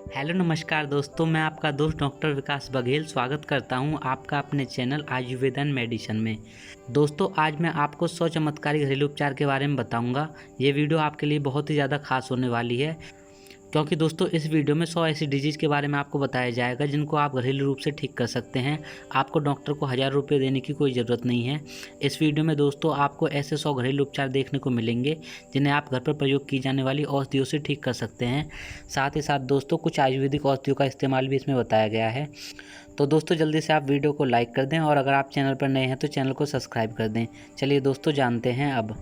Hello नमस्कार दोस्तों, मैं आपका दोस्त डॉक्टर विकास बघेल स्वागत करता हूं आपका अपने चैनल आयुर्वेदन मेडिसिन में। दोस्तों, आज मैं आपको 100 चमत्कारी घरेलू उपचार के बारे में बताऊंगा। ये वीडियो आपके लिए बहुत ही ज़्यादा खास होने वाली है, क्योंकि दोस्तों इस वीडियो में 100 ऐसी डिजीज़ के बारे में आपको बताया जाएगा जिनको आप घरेलू रूप से ठीक कर सकते हैं। आपको डॉक्टर को 1000 रुपये देने की कोई ज़रूरत नहीं है। इस वीडियो में दोस्तों आपको ऐसे 100 घरेलू उपचार देखने को मिलेंगे जिन्हें आप घर पर प्रयोग की जाने वाली औषधियों से ठीक कर सकते हैं। साथ ही साथ दोस्तों कुछ आयुर्वेदिक औषधियों का इस्तेमाल भी इसमें बताया गया है। तो दोस्तों जल्दी से आप वीडियो को लाइक कर दें और अगर आप चैनल पर नए हैं तो चैनल को सब्सक्राइब कर दें। चलिए दोस्तों जानते हैं अब।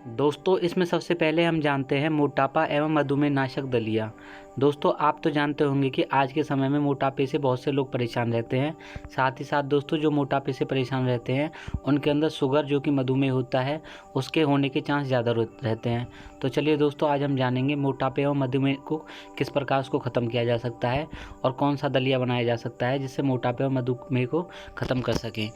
दोस्तों इसमें सबसे पहले हम जानते हैं मोटापा एवं मधुमेह नाशक दलिया। दोस्तों आप तो जानते होंगे कि आज के समय में मोटापे से बहुत से लोग परेशान रहते हैं। साथ ही साथ दोस्तों जो मोटापे से परेशान रहते हैं उनके अंदर शुगर जो कि मधुमेह होता है उसके होने के चांस ज़्यादा रहते हैं। तो चलिए दोस्तों आज हम जानेंगे मोटापे एवं मधुमेह को किस प्रकार उसको ख़त्म किया जा सकता है और कौन सा दलिया बनाया जा सकता है जिससे मोटापे और मधुमेह को ख़त्म कर सकें।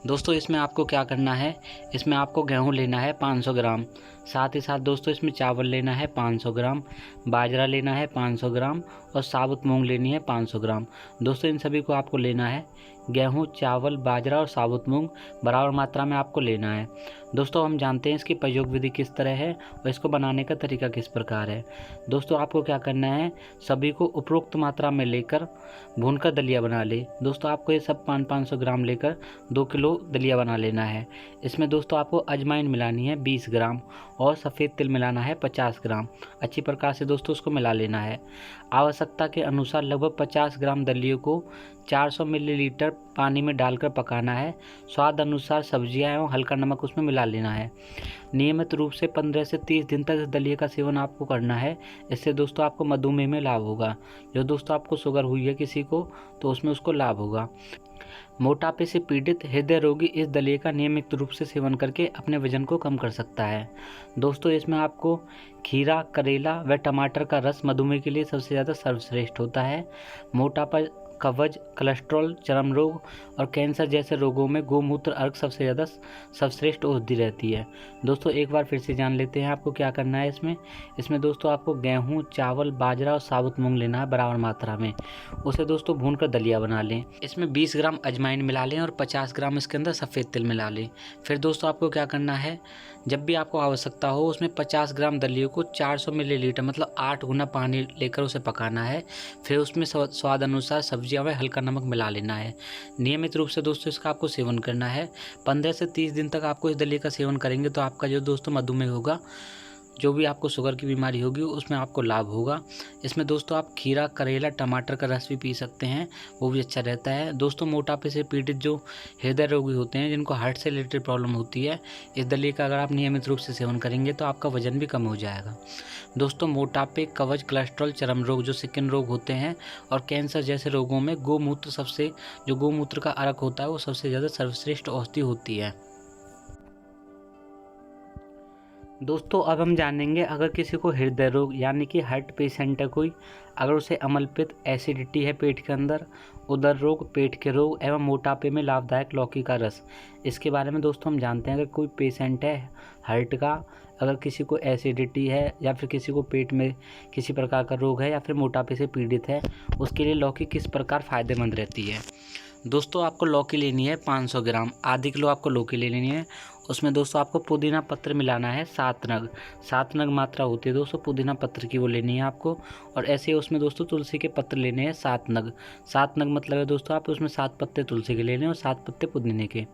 दोस्तों इसमें आपको क्या करना है, इसमें आपको गेहूँ लेना है 500 ग्राम। साथ ही साथ दोस्तों इसमें चावल लेना है 500 ग्राम, बाजरा लेना है 500 ग्राम और साबुत मूंग लेनी है 500 ग्राम। दोस्तों इन सभी को आपको लेना है। गेहूं, चावल, बाजरा और साबुत मूंग बराबर मात्रा में आपको लेना है। दोस्तों हम जानते हैं इसकी प्रयोग विधि किस तरह है और इसको बनाने का तरीका किस प्रकार है। दोस्तों आपको क्या करना है, सभी को उपरोक्त मात्रा में लेकर भूनकर दलिया बना ले। दोस्तों आपको ये सब 500 ग्राम लेकर 2 किलो दलिया बना लेना है। इसमें दोस्तों आपको अजवाइन मिलानी है 20 ग्राम और सफ़ेद तिल मिलाना है 50 ग्राम। अच्छी प्रकार से दोस्तों उसको मिला लेना है। आवश्यकता के अनुसार लगभग 50 ग्राम दलियों को 400 मिलीलीटर पानी में डालकर पकाना है। स्वाद अनुसार सब्जियां एवं हल्का नमक उसमें मिला लेना है। नियमित रूप से 15 से 30 दिन तक इस दलिया का सेवन आपको करना है। इससे दोस्तों आपको मधुमेह में लाभ होगा। जो दोस्तों आपको शुगर हुई है किसी को तो उसमें उसको लाभ होगा। मोटापे से पीड़ित हृदय रोगी इस दलिया का नियमित रूप से सेवन करके अपने वजन को कम कर सकता है। दोस्तों इसमें आपको खीरा, करेला व टमाटर का रस मधुमेह के लिए सबसे ज़्यादा सर्वश्रेष्ठ होता है। मोटापा, कब्ज, कोलेस्ट्रॉल, चर्म रोग और कैंसर जैसे रोगों में गोमूत्र अर्क सबसे ज़्यादा सर्वश्रेष्ठ औषधि रहती है। दोस्तों एक बार फिर से जान लेते हैं आपको क्या करना है इसमें दोस्तों आपको गेहूं, चावल, बाजरा और साबुत मूंग लेना है बराबर मात्रा में। उसे दोस्तों भूनकर दलिया बना लें। इसमें 20 ग्राम अजवाइन मिला लें और 50 ग्राम इसके अंदर सफ़ेद तिल मिला लें। फिर दोस्तों आपको क्या करना है, जब भी आपको आवश्यकता हो उसमें 50 ग्राम दलिया को 400 मिलीलीटर मतलब 8 गुना पानी लेकर उसे पकाना है। फिर उसमें स्वाद अनुसार सब्जियां व हल्का नमक मिला लेना है। नियमित रूप से दोस्तों इसका आपको सेवन करना है। 15 से 30 दिन तक आपको इस दलिया का सेवन करेंगे तो आपका जो दोस्तों मधुमेह होगा, जो भी आपको शुगर की बीमारी होगी उसमें आपको लाभ होगा। इसमें दोस्तों आप खीरा, करेला, टमाटर का रस भी पी सकते हैं, वो भी अच्छा रहता है। दोस्तों मोटापे से पीड़ित जो हृदय रोगी होते हैं, जिनको हार्ट से रिलेटेड प्रॉब्लम होती है, इस दलिया का अगर आप नियमित रूप से सेवन करेंगे तो आपका वजन भी कम हो जाएगा। दोस्तों मोटापे, कब्ज, कोलेस्ट्रॉल, चर्म रोग जो स्किन रोग होते हैं और कैंसर जैसे रोगों में जो गोमूत्र का अर्क होता है वो सबसे ज़्यादा सर्वश्रेष्ठ औषधि होती है। दोस्तों अब हम जानेंगे अगर किसी को हृदय रोग यानी कि हार्ट पेशेंट है कोई, अगर उसे अम्लपित्त, एसिडिटी है पेट के अंदर, उदर रोग, पेट के रोग एवं मोटापे में लाभदायक लौकी का रस, इसके बारे में दोस्तों हम जानते हैं। अगर कोई पेशेंट है हार्ट का, अगर किसी को एसिडिटी है या फिर किसी को पेट में किसी प्रकार का रोग है या फिर मोटापे से पीड़ित है, उसके लिए लौकी किस प्रकार फ़ायदेमंद रहती है। दोस्तों आपको लौकी लेनी है 500 ग्राम, आधी किलो आपको लौकी ले लेनी है। उसमें दोस्तों आपको पुदीना पत्र मिलाना है 7 नग मात्रा होती है दोस्तों पुदीना पत्र की, वो लेनी है आपको। और ऐसे ही उसमें दोस्तों तुलसी के पत्र लेने हैं 7 नग मतलब है दोस्तों आप उसमें 7 पत्ते तुलसी के लेने और 7 पत्ते पुदीने के।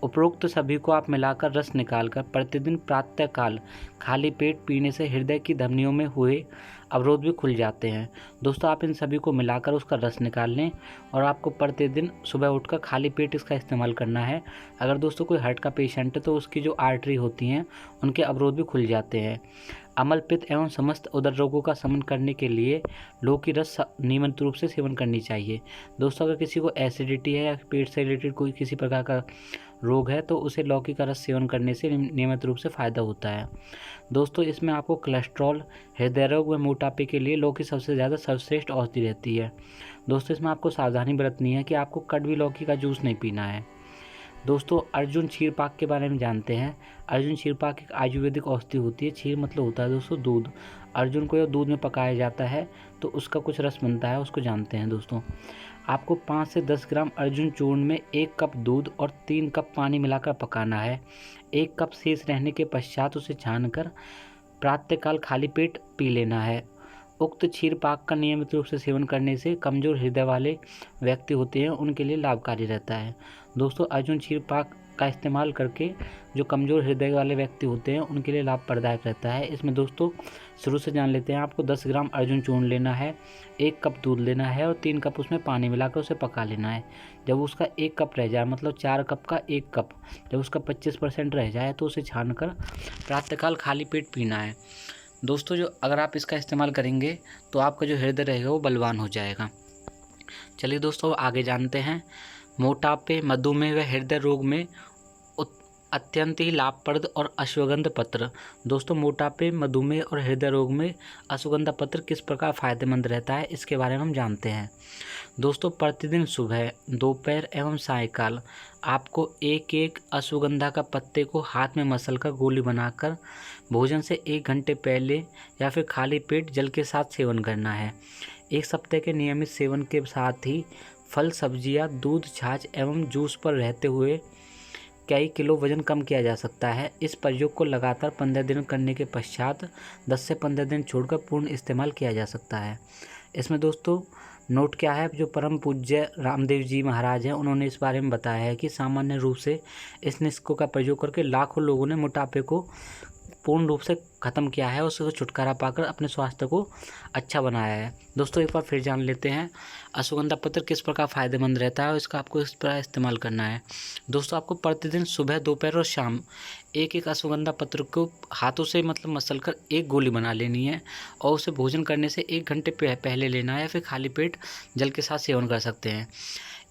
उपरोक्त सभी को आप मिलाकर रस निकालकर प्रतिदिन प्रातःकाल खाली पेट पीने से हृदय की धमनियों में हुए अवरोध भी खुल जाते हैं। दोस्तों आप इन सभी को मिलाकर उसका रस निकाल लें और आपको प्रतिदिन सुबह उठकर खाली पेट इसका इस्तेमाल करना है। अगर दोस्तों कोई हार्ट का पेशेंट है तो उसकी जो आर्टरी होती हैं उनके अवरोध भी खुल जाते हैं। अम्ल, पित्त एवं समस्त उदर रोगों का शमन करने के लिए लौकी रस नियमित रूप से सेवन करनी चाहिए। दोस्तों अगर किसी को एसिडिटी है या पेट से रिलेटेड कोई किसी प्रकार का रोग है तो उसे लौकी का रस सेवन करने से नियमित रूप से फ़ायदा होता है। दोस्तों इसमें आपको कोलेस्ट्रॉल, हृदय रोग व मोटापे के लिए लौकी सबसे ज़्यादा सर्वश्रेष्ठ औषधि रहती है। दोस्तों इसमें आपको सावधानी बरतनी है कि आपको कड़वी लौकी का जूस नहीं पीना है। दोस्तों अर्जुन क्षीरपाक के बारे में जानते हैं। अर्जुन क्षीरपाक एक आयुर्वेदिक औषधि होती है। क्षीर मतलब होता है दोस्तों दूध। अर्जुन को यह दूध में पकाया जाता है तो उसका कुछ रस बनता है, उसको जानते हैं दोस्तों। आपको 5 से 10 ग्राम अर्जुन चूर्ण में 1 कप दूध और 3 कप पानी मिलाकर पकाना है। 1 कप शेष रहने के पश्चात उसे छानकर प्रातःकाल खाली पेट पी लेना है। उक्त क्षीर पाक का नियमित रूप से सेवन करने से कमज़ोर हृदय वाले व्यक्ति होते हैं उनके लिए लाभकारी रहता है। दोस्तों अर्जुन क्षीर पाक का इस्तेमाल करके जो कमज़ोर हृदय वाले व्यक्ति होते हैं उनके लिए लाभप्रदायक रहता है। इसमें दोस्तों शुरू से जान लेते हैं। आपको 10 ग्राम अर्जुन चूर्ण लेना है, 1 कप दूध लेना है और 3 कप उसमें पानी मिलाकर उसे पका लेना है। जब उसका 1 कप रह जाए, मतलब 4 कप का 1 कप, जब उसका 25% रह जाए तो उसे छानकर प्रातःकाल खाली पेट पीना है। दोस्तों अगर आप इसका इस्तेमाल करेंगे तो आपका जो हृदय रहेगा वो बलवान हो जाएगा। चलिए दोस्तों आगे जानते हैं। मोटापे, मधुमेह व हृदय रोग में अत्यंत ही लाभप्रद और अश्वगंधा पत्र। दोस्तों मोटापे, मधुमेह और हृदय रोग में अश्वगंधा पत्र किस प्रकार फायदेमंद रहता है इसके बारे में हम जानते हैं। दोस्तों प्रतिदिन सुबह, दोपहर एवं सायंकाल आपको एक अश्वगंधा का पत्ते को हाथ में मसलकर गोली बनाकर भोजन से 1 घंटे पहले या फिर खाली पेट जल के साथ सेवन करना है। 1 सप्ताह के नियमित सेवन के साथ ही फल, सब्जियां, दूध, छाछ एवं जूस पर रहते हुए कई किलो वजन कम किया जा सकता है। इस प्रयोग को लगातार 15 दिन करने के पश्चात 10 से 15 दिन छोड़कर पूर्ण इस्तेमाल किया जा सकता है। इसमें दोस्तों नोट क्या है, जो परम पूज्य रामदेव जी महाराज हैं उन्होंने इस बारे में बताया है कि सामान्य रूप से इस नुस्खे का प्रयोग करके लाखों लोगों ने मोटापे को पूर्ण रूप से ख़त्म किया है, उससे छुटकारा पाकर अपने स्वास्थ्य को अच्छा बनाया है। दोस्तों एक बार फिर जान लेते हैं अश्वगंधा पत्र किस प्रकार फ़ायदेमंद रहता है और इसका आपको इस प्रकार इस्तेमाल करना है। दोस्तों आपको प्रतिदिन सुबह, दोपहर और शाम एक अश्वगंधा पत्र को हाथों से मतलब मसल कर 1 गोली बना लेनी है और उसे भोजन करने से 1 घंटे पहले लेना है या फिर खाली पेट जल के साथ सेवन कर सकते हैं।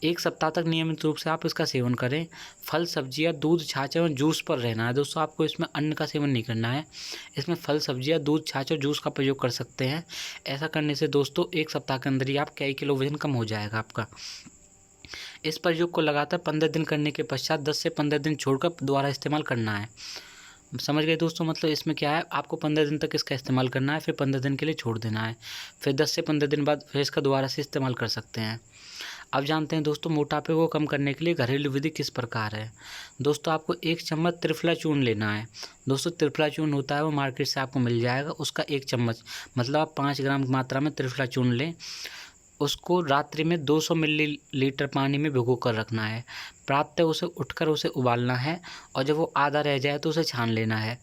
1 सप्ताह तक नियमित रूप से आप इसका सेवन करें। फल, सब्जियां, दूध, छाछ एवं जूस पर रहना है। दोस्तों आपको इसमें अन्न का सेवन नहीं करना है। इसमें फल, सब्जियां, दूध, छाछ और जूस का प्रयोग कर सकते हैं। ऐसा करने से दोस्तों 1 सप्ताह के अंदर ही आप कई किलो वजन कम हो जाएगा आपका। इस प्रयोग को लगातार 15 दिन करने के पश्चात 10 से 15 दिन छोड़कर दोबारा इस्तेमाल करना है। समझ गए दोस्तों, मतलब इसमें क्या है, आपको 15 दिन तक इसका इस्तेमाल करना है, फिर 15 दिन के लिए छोड़ देना है, फिर 10 से 15 दिन बाद फिर इसका दोबारा से इस्तेमाल कर सकते हैं। अब जानते हैं दोस्तों मोटापे को कम करने के लिए घरेलू विधि किस प्रकार है। दोस्तों आपको 1 चम्मच त्रिफला चूर्ण लेना है। दोस्तों त्रिफला चूर्ण होता है वो मार्केट से आपको मिल जाएगा, उसका 1 चम्मच मतलब आप 5 ग्राम मात्रा में त्रिफला चूर्ण लें। उसको रात्रि में 200 मिलीलीटर पानी में भिगो कर रखना है। प्रातः उसे उठकर उसे उबालना है और जब वो आधा रह जाए तो उसे छान लेना है।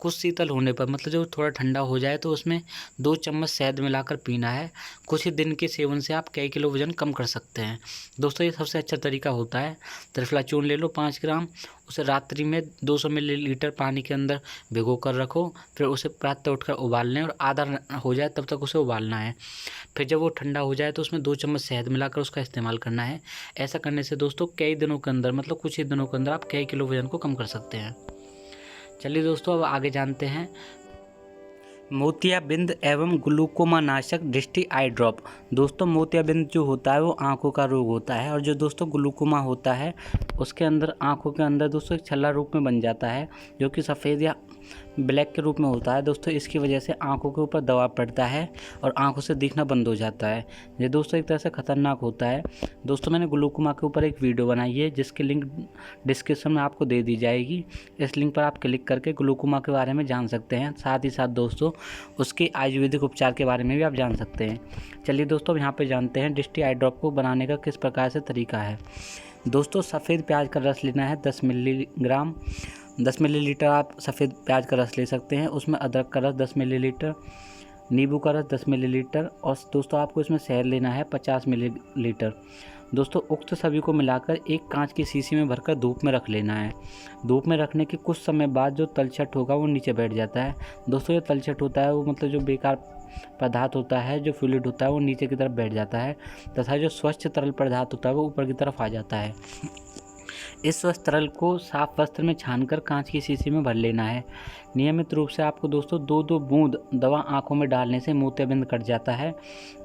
कुछ शीतल होने पर मतलब जब थोड़ा ठंडा हो जाए तो उसमें 2 चम्मच शहद मिलाकर पीना है। कुछ ही दिन के सेवन से आप कई किलो वजन कम कर सकते हैं। दोस्तों ये सबसे अच्छा तरीका होता है। त्रिफला चूर्ण ले लो 5 ग्राम, उसे रात्रि में 200 मिलीलीटर पानी के अंदर भिगो कर रखो, फिर उसे प्रातः उठकर उबाल लें और आधा हो जाए तब तक उसे उबालना है। फिर जब वो ठंडा हो जाए तो उसमें 2 चम्मच शहद मिलाकर उसका इस्तेमाल करना है। ऐसा करने से दोस्तों कई दिनों के अंदर मतलब कुछ ही दिनों के अंदर आप कई किलो वजन को कम कर सकते हैं। चलिए दोस्तों अब आगे जानते हैं मोतियाबिंद एवं ग्लूकोमा नाशक दृष्टि आई ड्रॉप। दोस्तों मोतियाबिंद जो होता है वो आंखों का रोग होता है और जो दोस्तों ग्लूकोमा होता है उसके अंदर आंखों के अंदर दोस्तों एक छल्ला रूप में बन जाता है जो कि सफ़ेद या ब्लैक के रूप में होता है। दोस्तों इसकी वजह से आंखों के ऊपर दबाव पड़ता है और आंखों से दिखना बंद हो जाता है। ये दोस्तों एक तरह से ख़तरनाक होता है। दोस्तों मैंने ग्लूकोमा के ऊपर एक वीडियो बनाई है जिसकी लिंक डिस्क्रिप्शन में आपको दे दी जाएगी। इस लिंक पर आप क्लिक करके ग्लूकोमा के बारे में जान सकते हैं। साथ ही साथ दोस्तों उसके आयुर्वेदिक उपचार के बारे में भी आप जान सकते हैं। चलिए दोस्तों यहाँ पर जानते हैं दृष्टि आई ड्रॉप को बनाने का किस प्रकार से तरीका है। दोस्तों सफ़ेद प्याज का रस लेना है 10 मिलीग्राम, 10 मिलीलीटर आप सफ़ेद प्याज का रस ले सकते हैं। उसमें अदरक का रस 10 मिलीलीटर, नींबू का रस 10 मिलीलीटर और दोस्तों आपको इसमें शहद लेना है 50 मिलीलीटर। दोस्तों उक्त सभी को मिलाकर एक कांच की शीशी में भरकर धूप में रख लेना है। धूप में रखने के कुछ समय बाद जो तलछट होगा वो नीचे बैठ जाता है। दोस्तों ये तलछट होता है वो मतलब जो बेकार पदार्थ होता है, जो फ्लूइड होता है वो नीचे की तरफ बैठ जाता है तथा जो स्वच्छ तरल पदार्थ होता है वो ऊपर की तरफ आ जाता है। इस तरल को साफ वस्त्र में छानकर कांच की शीशी में भर लेना है। नियमित रूप से आपको दोस्तों 2-2 बूंद दवा आंखों में डालने से मोतियाबिंद कट जाता है।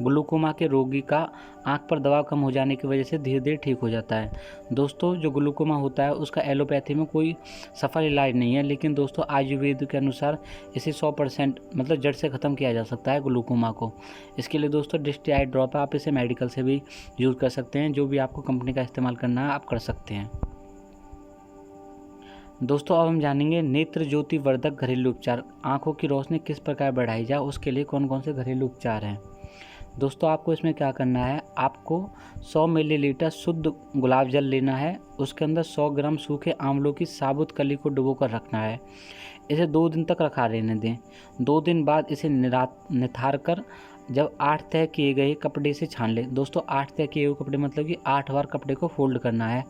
ग्लूकोमा के रोगी का आंख पर दबाव कम हो जाने की वजह से धीरे धीरे ठीक हो जाता है। दोस्तों जो ग्लूकोमा होता है उसका एलोपैथी में कोई सफल इलाज नहीं है, लेकिन दोस्तों आयुर्वेद के अनुसार इसे 100% मतलब जड़ से ख़त्म किया जा सकता है ग्लूकोमा को। इसके लिए दोस्तों डिस्टी आई ड्रॉप है, आप इसे मेडिकल से भी यूज़ कर सकते हैं। जो भी आपको कंपनी का इस्तेमाल करना है आप कर सकते हैं। दोस्तों अब हम जानेंगे नेत्र ज्योति वर्धक घरेलू उपचार। आंखों की रोशनी किस प्रकार बढ़ाई जाए, उसके लिए कौन कौन से घरेलू उपचार हैं। दोस्तों आपको इसमें क्या करना है, आपको 100 मिलीलीटर शुद्ध गुलाब जल लेना है। उसके अंदर 100 ग्राम सूखे आंवलों की साबुत कली को डुबो कर रखना है। इसे 2 दिन तक रखा रहने दें। 2 दिन बाद इसे निथार कर जब 8 तय किए गए कपड़े से छान लें। दोस्तों 8 तय किए हुए कपड़े मतलब कि 8 बार कपड़े को फोल्ड करना है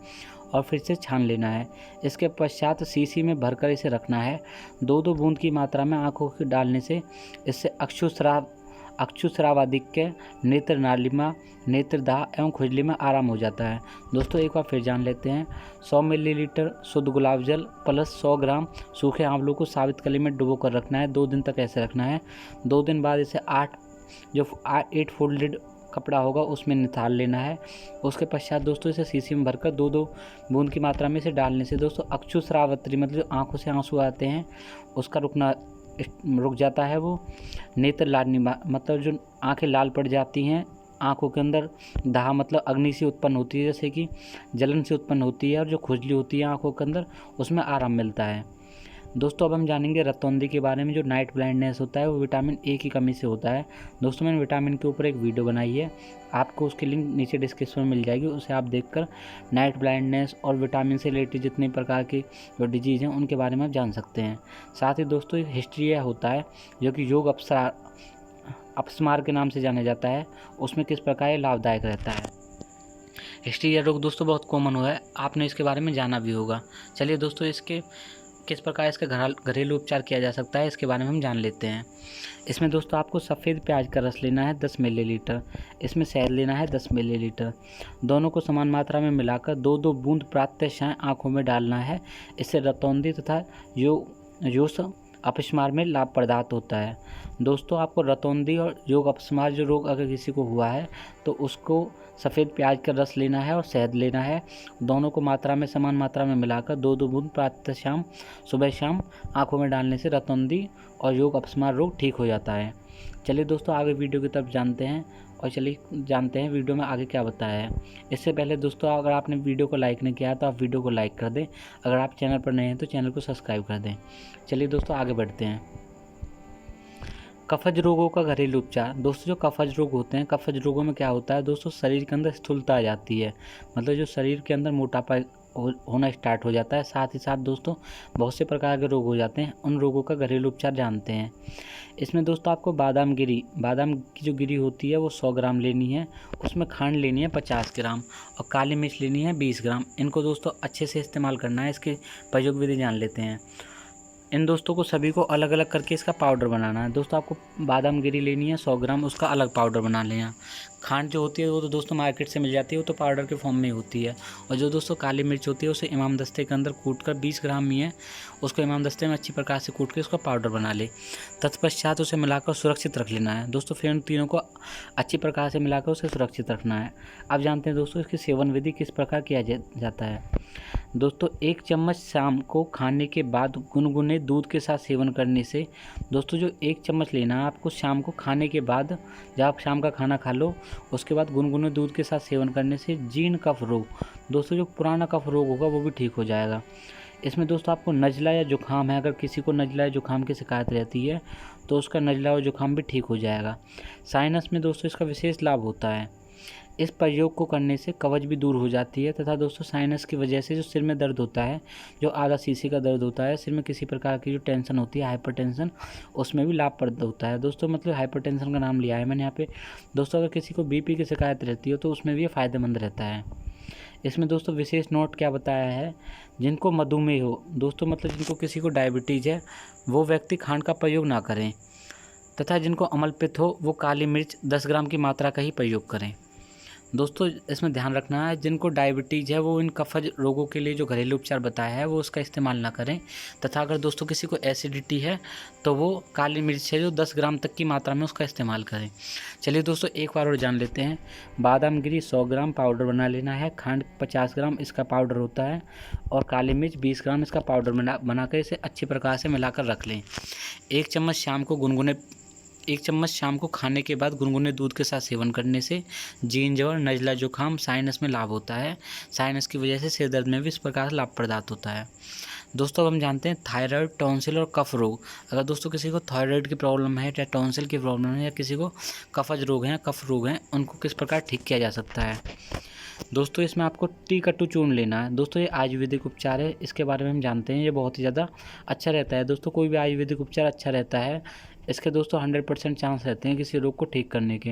और फिर से छान लेना है। इसके पश्चात शीशी में भरकर इसे रखना है। 2-2 बूंद की मात्रा में आंखों के डालने से इससे अक्षुस्रावाधिक्य, नेत्र नालिमा, नेत्रदाह एवं खुजली में आराम हो जाता है। दोस्तों एक बार फिर जान लेते हैं। 100 मिलीलीटर शुद्ध गुलाब जल प्लस 100 ग्राम सूखे आंवलों को साबित कली में डुबो कर रखना है। 2 दिन तक ऐसे रखना है। 2 दिन बाद इसे 8 फोल्डेड कपड़ा होगा उसमें निथाल लेना है। उसके पश्चात दोस्तों इसे शीशी में भरकर 2-2 बूंद की मात्रा में इसे डालने से दोस्तों अक्षुस्रावत्री मतलब जो आंखों से आंसू आते हैं उसका रुक जाता है। वो नेत्र लालिमा मतलब जो आंखें लाल पड़ जाती हैं, आंखों के अंदर दाह मतलब अग्नि से उत्पन्न होती है, जैसे कि जलन से उत्पन्न होती है, और जो खुजली होती है आंखों के अंदर उसमें आराम मिलता है। दोस्तों अब हम जानेंगे रतौंधी के बारे में। जो नाइट ब्लाइंडनेस होता है वो विटामिन ए की कमी से होता है। दोस्तों मैंने विटामिन के ऊपर एक वीडियो बनाई है, आपको उसकी लिंक नीचे डिस्क्रिप्शन में मिल जाएगी। उसे आप देखकर नाइट ब्लाइंडनेस और विटामिन से रिलेटेड जितने प्रकार की जो डिजीज़ हैं उनके बारे में आप जान सकते हैं। साथ ही दोस्तों हिस्ट्रिया होता है जो कि योग अपस्मार के नाम से जाना जाता है, उसमें किस प्रकार ये लाभदायक रहता है। हिस्ट्रिया रोग दोस्तों बहुत कॉमन हुआ है, आपने इसके बारे में जाना भी होगा। चलिए दोस्तों इसके किस प्रकार इसका घरेलू उपचार किया जा सकता है इसके बारे में हम जान लेते हैं। इसमें दोस्तों आपको सफ़ेद प्याज का रस लेना है 10 मिलीलीटर, इसमें शहद लेना है 10 मिलीलीटर। दोनों को समान मात्रा में मिलाकर 2-2 बूंद प्रातः सायं आँखों में डालना है। इससे रतौंधी तथा योश अपस्मार में लाभ प्रदात होता है। दोस्तों आपको रतौंधी और योग अपस्मार जो रोग अगर किसी को हुआ है तो उसको सफ़ेद प्याज का रस लेना है और शहद लेना है। दोनों को समान मात्रा में मिलाकर 2-2 बूंद प्रातः शाम सुबह शाम आंखों में डालने से रतौंधी और योग अपस्मार रोग ठीक हो जाता है। चलिए दोस्तों आगे वीडियो की तरफ जानते हैं और चलिए जानते हैं वीडियो में आगे क्या बताया है। इससे पहले दोस्तों अगर आपने वीडियो को लाइक नहीं किया तो आप वीडियो को लाइक कर दें। अगर आप चैनल पर नए हैं तो चैनल को सब्सक्राइब कर दें। चलिए दोस्तों आगे बढ़ते हैं। कफज रोगों का घरेलू उपचार। दोस्तों जो कफज रोग होते हैं, कफज रोगों में क्या होता है दोस्तों, शरीर के अंदर स्थूलता आ जाती है, मतलब जो शरीर के अंदर मोटापा होना स्टार्ट हो जाता है। साथ ही साथ दोस्तों बहुत से प्रकार के रोग हो जाते हैं, उन रोगों का घरेलू उपचार जानते हैं। इसमें दोस्तों आपको बादाम की जो गिरी होती है वो 100 ग्राम लेनी है, उसमें खांड लेनी है 50 ग्राम और काली मिर्च लेनी है 20 ग्राम। इनको दोस्तों अच्छे से इस्तेमाल करना है। इसकी प्रयोग विधि जान लेते हैं। इन दोस्तों को सभी को अलग अलग करके इसका पाउडर बनाना है। दोस्तों आपको बादाम गिरी लेनी है 100 ग्राम, उसका अलग पाउडर बना लेना। खांड जो होती है वो तो दोस्तों मार्केट से मिल जाती है, वो तो पाउडर के फॉर्म में होती है। और जो दोस्तों काली मिर्च होती है उसे इमाम दस्ते के अंदर कूट कर 20 ग्राम ही है, उसको इमाम दस्ते में अच्छी प्रकार से कूट के उसका पाउडर बना ले। तत्पश्चात उसे मिलाकर सुरक्षित रख लेना है। दोस्तों फिर उन तीनों को अच्छी प्रकार से मिलाकर उसे सुरक्षित रखना है। अब जानते हैं दोस्तों इसकी सेवन विधि किस प्रकार किया जाता है। दोस्तों 1 चम्मच शाम को खाने के बाद गुनगुने दूध के साथ सेवन करने से, दोस्तों जो 1 चम्मच लेना है आपको शाम को खाने के बाद, जब आप शाम का खाना खा लो उसके बाद गुनगुने दूध के साथ सेवन करने से जीर्ण कफ रोग, दोस्तों जो पुराना कफ रोग होगा वो भी ठीक हो जाएगा। इसमें दोस्तों आपको नज़ला या जुकाम है, अगर किसी को नज़ला या जुकाम की शिकायत रहती है तो उसका नज़ला और जुकाम भी ठीक हो जाएगा। साइनस में दोस्तों इसका विशेष लाभ होता है। इस प्रयोग को करने से कवच भी दूर हो जाती है तथा दोस्तों साइनस की वजह से जो सिर में दर्द होता है, जो आधा सीसी का दर्द होता है, सिर में किसी प्रकार की जो टेंशन होती है हाइपरटेंशन, उसमें भी लाभप्रद होता है। दोस्तों मतलब हाइपरटेंशन का नाम लिया है मैंने यहाँ पे। दोस्तों अगर किसी को बीपी की शिकायत रहती हो तो उसमें भी ये फ़ायदेमंद रहता है। इसमें दोस्तों विशेष नोट क्या बताया है, जिनको मधुमेह हो, दोस्तों मतलब जिनको किसी को डायबिटीज़ है वो व्यक्ति खांड का प्रयोग ना करें, तथा जिनको अम्लपित्त हो वो काली मिर्च 10 ग्राम की मात्रा का ही प्रयोग करें। दोस्तों इसमें ध्यान रखना है, जिनको डायबिटीज़ है वो इन कफज रोगों के लिए जो घरेलू उपचार बताया है वो उसका इस्तेमाल ना करें। तथा अगर दोस्तों किसी को एसिडिटी है तो वो काली मिर्च है जो 10 ग्राम तक की मात्रा में उसका इस्तेमाल करें। चलिए दोस्तों एक बार और जान लेते हैं। बादाम गिरी 100 ग्राम पाउडर बना लेना है, खंड 50 ग्राम इसका पाउडर होता है, और काली मिर्च 20 ग्राम इसका पाउडर बनाकर इसे अच्छी प्रकार से मिलाकर रख लें। एक चम्मच शाम को खाने के बाद गुनगुने दूध के साथ सेवन करने से जींजवर, नज़ला, जुकाम, साइनस में लाभ होता है। साइनस की वजह से सिर दर्द में भी इस प्रकार से लाभ प्रदान होता है। दोस्तों अब हम जानते हैं थायराइड, टॉन्सिल और कफ रोग। अगर दोस्तों किसी को थायराइड की प्रॉब्लम है या टॉन्सिल की प्रॉब्लम है या किसी को कफज रोग है, कफ रोग हैं, उनको किस प्रकार ठीक किया जा सकता है। दोस्तों इसमें आपको टी-कट्टू चूर्ण लेना है। दोस्तों ये आयुर्वेदिक उपचार है, इसके बारे में हम जानते हैं, ये बहुत ही ज़्यादा अच्छा रहता है। दोस्तों कोई भी आयुर्वेदिक उपचार अच्छा रहता है, इसके दोस्तों 100% चांस रहते हैं किसी रोग को ठीक करने के।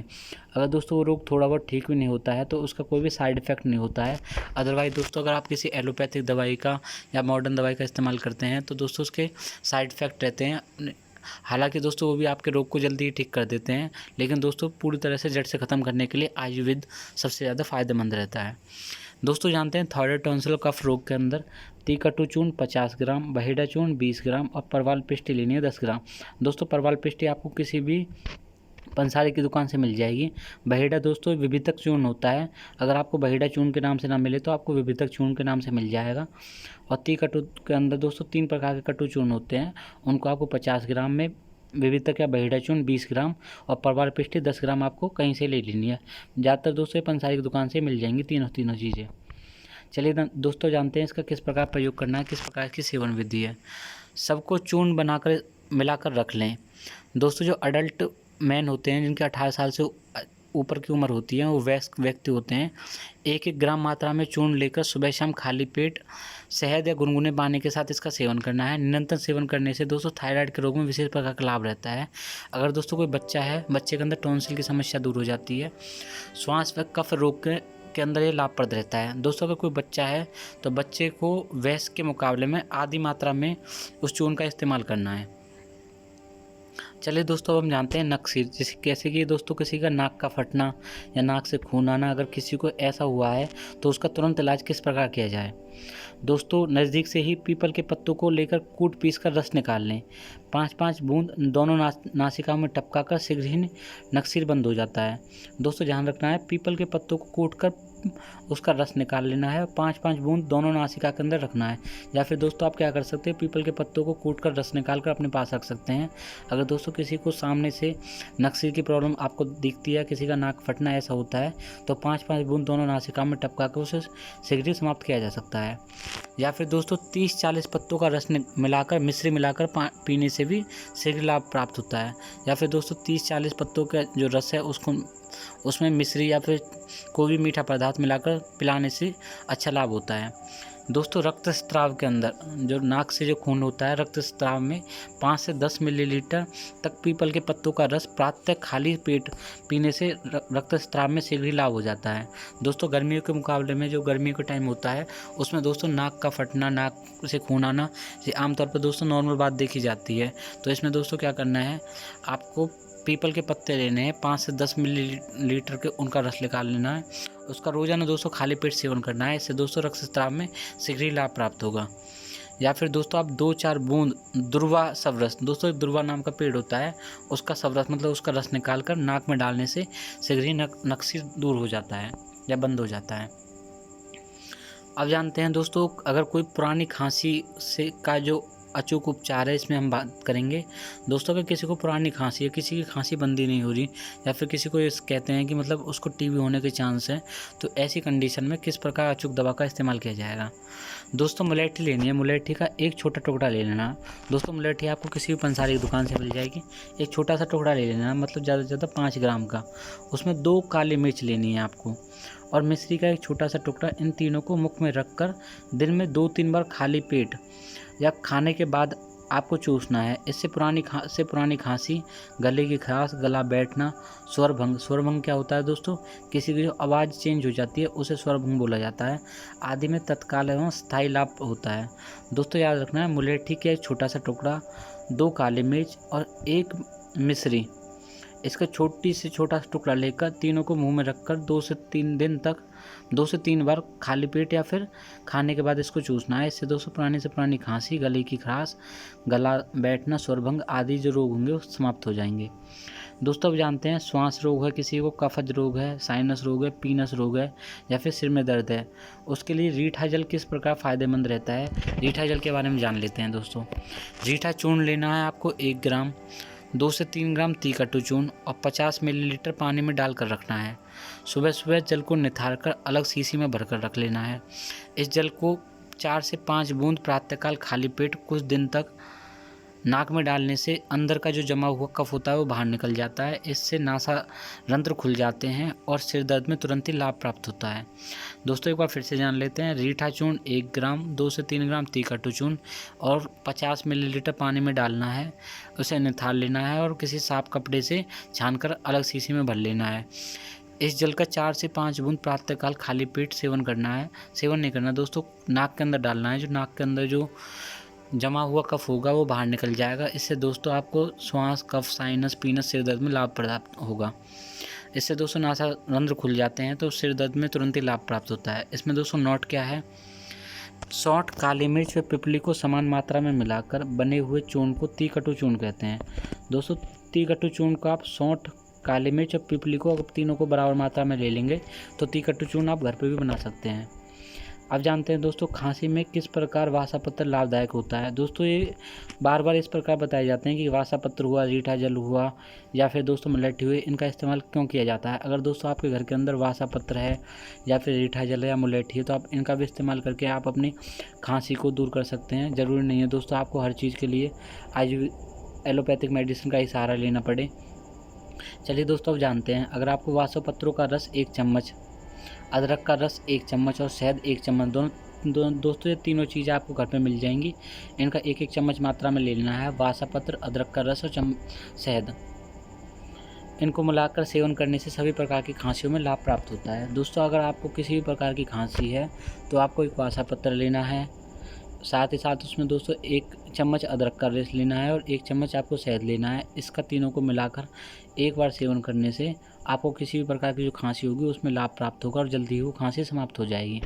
अगर दोस्तों वो रोग थोड़ा बहुत ठीक भी नहीं होता है तो उसका कोई भी साइड इफ़ेक्ट नहीं होता है। अदरवाइज़ दोस्तों अगर आप किसी एलोपैथिक दवाई का या मॉडर्न दवाई का इस्तेमाल करते हैं तो दोस्तों उसके साइड इफ़ेक्ट रहते हैं। हालांकि दोस्तों वो भी आपके रोग को जल्दी ही ठीक कर देते हैं, लेकिन दोस्तों पूरी तरह से जड़ से ख़त्म करने के लिए आयुर्वेद सबसे ज़्यादा फ़ायदेमंद रहता है। दोस्तों जानते हैं थायराइड, टॉन्सिल, कफ रोग के अंदर टी-कट्टू चूर्ण 50 ग्राम, बहेड़ा चूर्ण 20 ग्राम और परवाल पिष्टी लेनी है 10 ग्राम। दोस्तों परवाल पिष्टी आपको किसी भी पंसारी की दुकान से मिल जाएगी। बहेड़ा दोस्तों विभितक चूर्ण होता है, अगर आपको बहेड़ा चूर्ण के नाम से ना मिले तो आपको विभितक चूर्ण के नाम से मिल जाएगा। और टी-कट्टू के अंदर दोस्तों 3 प्रकार के कट्टू चूर्ण होते हैं, उनको आपको 50 ग्राम में, विविधक या बहेड़ा चूर्ण 20 ग्राम और परवाल पिष्टी 10 ग्राम आपको कहीं से ले लेनी है। ज़्यादातर दोस्तों पंसारी की दुकान से मिल जाएंगी तीनों चीज़ें। चलिए दोस्तों जानते हैं इसका किस प्रकार प्रयोग करना है, किस प्रकार की सेवन विधि है। सबको चूर्ण बनाकर मिलाकर रख लें। दोस्तों जो अडल्ट मैन होते हैं जिनके 18 साल से ऊपर की उम्र होती है, वो वयस्क व्यक्ति होते हैं, 1-1 ग्राम मात्रा में चूर्ण लेकर सुबह शाम खाली पेट शहद या गुनगुने पानी के साथ इसका सेवन करना है। निरंतर सेवन करने से दोस्तों थायराइड के रोग में विशेष प्रकार का लाभ रहता है। अगर दोस्तों कोई बच्चा है, बच्चे के अंदर टॉन्सिल की समस्या दूर हो जाती है। श्वास व कफ रोग के अंदर ये लाभप्रद रहता है। दोस्तों अगर कोई बच्चा है तो बच्चे को वयस्क के मुकाबले में आधी मात्रा में उस चूर्ण का इस्तेमाल करना है। चलिए दोस्तों अब हम जानते हैं नक्सीर, जैसे कि दोस्तों किसी का नाक का फटना या नाक से खून आना, अगर किसी को ऐसा हुआ है तो उसका तुरंत इलाज किस प्रकार किया जाए। दोस्तों नज़दीक से ही पीपल के पत्तों को लेकर कूट पीस कर रस निकाल लें। 5-5 बूंद दोनों नासिका में टपका कर शीघ्र ही नक्सीर बंद हो जाता है। दोस्तों ध्यान रखना है, पीपल के पत्तों को कूट कर उसका रस निकाल लेना है, 5-5 बूंद दोनों नासिका के अंदर रखना है। या फिर दोस्तों आप क्या कर सकते हैं, पीपल के पत्तों को कूट कर रस निकाल कर अपने पास रख सकते हैं। अगर दोस्तों किसी को सामने से नक्सीर की प्रॉब्लम आपको दिखती है, किसी का नाक फटना ऐसा होता है, तो 5-5 बूंद दोनों नासिका में टपका कर उसे शीघ्र ही समाप्त किया जा सकता है। या फिर दोस्तों 30-40 पत्तों का रस मिलाकर मिश्री मिलाकर पीने से भी शीघ्र लाभ प्राप्त होता है। या फिर दोस्तों 30-40 पत्तों का जो रस है उसमें मिश्री या फिर कोई भी मीठा पदार्थ मिलाकर पिलाने से अच्छा लाभ होता है। दोस्तों रक्तस्राव के अंदर जो नाक से जो खून होता है, रक्तस्राव में 5 से 10 मिलीलीटर तक पीपल के पत्तों का रस प्रातः खाली पेट पीने से रक्तस्राव में शीघ्र लाभ हो जाता है। दोस्तों गर्मियों के मुकाबले में जो गर्मियों का टाइम होता है उसमें दोस्तों नाक का फटना, नाक से खून आना, ये आमतौर पर दोस्तों नॉर्मल बात देखी जाती है। तो इसमें दोस्तों क्या करना है, आपको पीपल के पत्ते लेने हैं, 5 से 10 मिलीलीटर के उनका रस निकाल लेना है, उसका रोजाना दोस्तों खाली पेट सेवन करना है। इससे दोस्तों रक्तस्राव में शीघ्र ही लाभ प्राप्त होगा। या फिर दोस्तों आप 2-4 बूंद दुर्वा सवरस, दोस्तों दुर्वा नाम का पेड़ होता है, उसका सवरस मतलब उसका रस निकाल कर नाक में डालने से शीघ्र ही नक्सीर दूर हो जाता है या बंद हो जाता है। अब जानते हैं दोस्तों, अगर कोई पुरानी खांसी से का जो अचूक उपचार है, इसमें हम बात करेंगे। दोस्तों अगर किसी को पुरानी खांसी है, किसी की खांसी बंदी नहीं हो रही, या फिर किसी को ये कहते हैं कि मतलब उसको टीबी होने के चांस है, तो ऐसी कंडीशन में किस प्रकार अचूक दवा का इस्तेमाल किया जाएगा। दोस्तों मुलेठी लेनी है, मुलेठी का एक छोटा टुकड़ा ले लेना। दोस्तों मुलेठी आपको किसी भी पंसारी की दुकान से मिल जाएगी। एक छोटा सा टुकड़ा ले लेना, मतलब ज़्यादा से ज़्यादा 5 ग्राम का। उसमें 2 काली मिर्च लेनी है आपको, और मिश्री का एक छोटा सा टुकड़ा। इन तीनों को मुख में रख कर दिन में 2-3 बार खाली पेट या खाने के बाद आपको चूसना है। इससे पुरानी खांसी, गले की खराश, गला बैठना, स्वरभंग क्या होता है दोस्तों, किसी की जो आवाज़ चेंज हो जाती है उसे स्वरभंग बोला जाता है, आदि में तत्काल एवं स्थायी लाभ होता है। दोस्तों याद रखना है, मुलेठी का एक छोटा सा टुकड़ा, 2 काली मिर्च और 1 मिश्री, इसका छोटी से छोटा टुकड़ा लेकर तीनों को मुंह में रखकर 2 से 3 बार खाली पेट या फिर खाने के बाद इसको चूसना है। इससे दोस्तों पुरानी से पुरानी खांसी, गले की खराश, गला बैठना, स्वरभंग आदि जो रोग होंगे वो समाप्त हो जाएंगे। दोस्तों अब जानते हैं श्वास रोग है किसी को, कफज रोग है, साइनस रोग है, पीनस रोग है या फिर सिर में दर्द है, उसके लिए रीठा जल किस प्रकार फ़ायदेमंद रहता है, रीठा जल के बारे में जान लेते हैं। दोस्तों रीठा चूर्ण लेना है आपको 1 ग्राम, 2 से 3 ग्राम तीखटू चूर्ण और 50 मिलीलीटर पानी में डालकर रखना है। सुबह सुबह जल को निथार कर अलग शीशी में भरकर रख लेना है। इस जल को 4 से 5 बूंद प्रातःकाल खाली पेट कुछ दिन तक नाक में डालने से अंदर का जो जमा हुआ कफ होता है वो बाहर निकल जाता है। इससे नासा रंध्र खुल जाते हैं और सिर दर्द में तुरंत ही लाभ प्राप्त होता है। दोस्तों एक बार फिर से जान लेते हैं। रीठा चूर्ण 1 ग्राम, 2 से 3 ग्राम तीखटू चूर्ण और 50 मिलीलीटर पानी में डालना है। उसे निथार लेना है और किसी साफ कपड़े से छानकर अलग शीशी में भर लेना है। इस जल का 4 से 5 बूंद प्रातःकाल खाली पेट सेवन करना है। सेवन नहीं करना दोस्तों, नाक के अंदर डालना है। जो नाक के अंदर जो जमा हुआ कफ होगा वो बाहर निकल जाएगा। इससे दोस्तों आपको श्वास, कफ, साइनस, पीनस, सिर दर्द में लाभ प्राप्त होगा। इससे दोस्तों नासा रंध्र खुल जाते हैं तो सिर दर्द में तुरंत ही लाभ प्राप्त होता है। इसमें दोस्तों नोट क्या है, सौंठ, काली मिर्च व पिपली को समान मात्रा में मिलाकर बने हुए चूर्ण को तीखटू चूर्ण कहते हैं। दोस्तों तीखटू चूर्ण को आप सौंठ, काली मिर्च और पिपली को अगर तीनों को बराबर मात्रा में ले लेंगे तो तीखटू चूर्ण आप घर पे भी बना सकते हैं। अब जानते हैं दोस्तों खांसी में किस प्रकार वासापत्र लाभदायक होता है। दोस्तों ये बार बार इस प्रकार बताए जाते हैं कि वासापत्र हुआ, रीठा जल हुआ या फिर दोस्तों मुलट्ठी हुई, इनका इस्तेमाल क्यों किया जाता है। अगर दोस्तों आपके घर के अंदर वासापत्र है या फिर रीठा जल है या मुलट्ठी है तो आप इनका भी इस्तेमाल करके आप अपनी खांसी को दूर कर सकते हैं। ज़रूरी नहीं है दोस्तों आपको हर चीज़ के लिए एलोपैथिक मेडिसिन का ही सहारा लेना पड़े। चलिए दोस्तों अब जानते हैं, अगर आपको वासापत्रों का रस 1 चम्मच, अदरक का रस 1 चम्मच और शहद 1 चम्मच, दोस्तों ये तीनों चीज़ें आपको घर पे मिल जाएंगी। इनका 1-1 चम्मच मात्रा में ले लेना है। वासापत्र, अदरक का रस और शहद, इनको मिलाकर सेवन करने से सभी प्रकार की खांसियों में लाभ प्राप्त होता है। दोस्तों अगर आपको किसी भी प्रकार की खांसी है तो आपको एक वासापत्र लेना है, साथ ही साथ उसमें दोस्तों 1 चम्मच अदरक का रस लेना है और 1 चम्मच आपको शहद लेना है। इसका तीनों को मिलाकर एक बार सेवन करने से आपको किसी भी प्रकार की जो खांसी होगी उसमें लाभ प्राप्त होगा और जल्दी ही वो खांसी समाप्त हो जाएगी।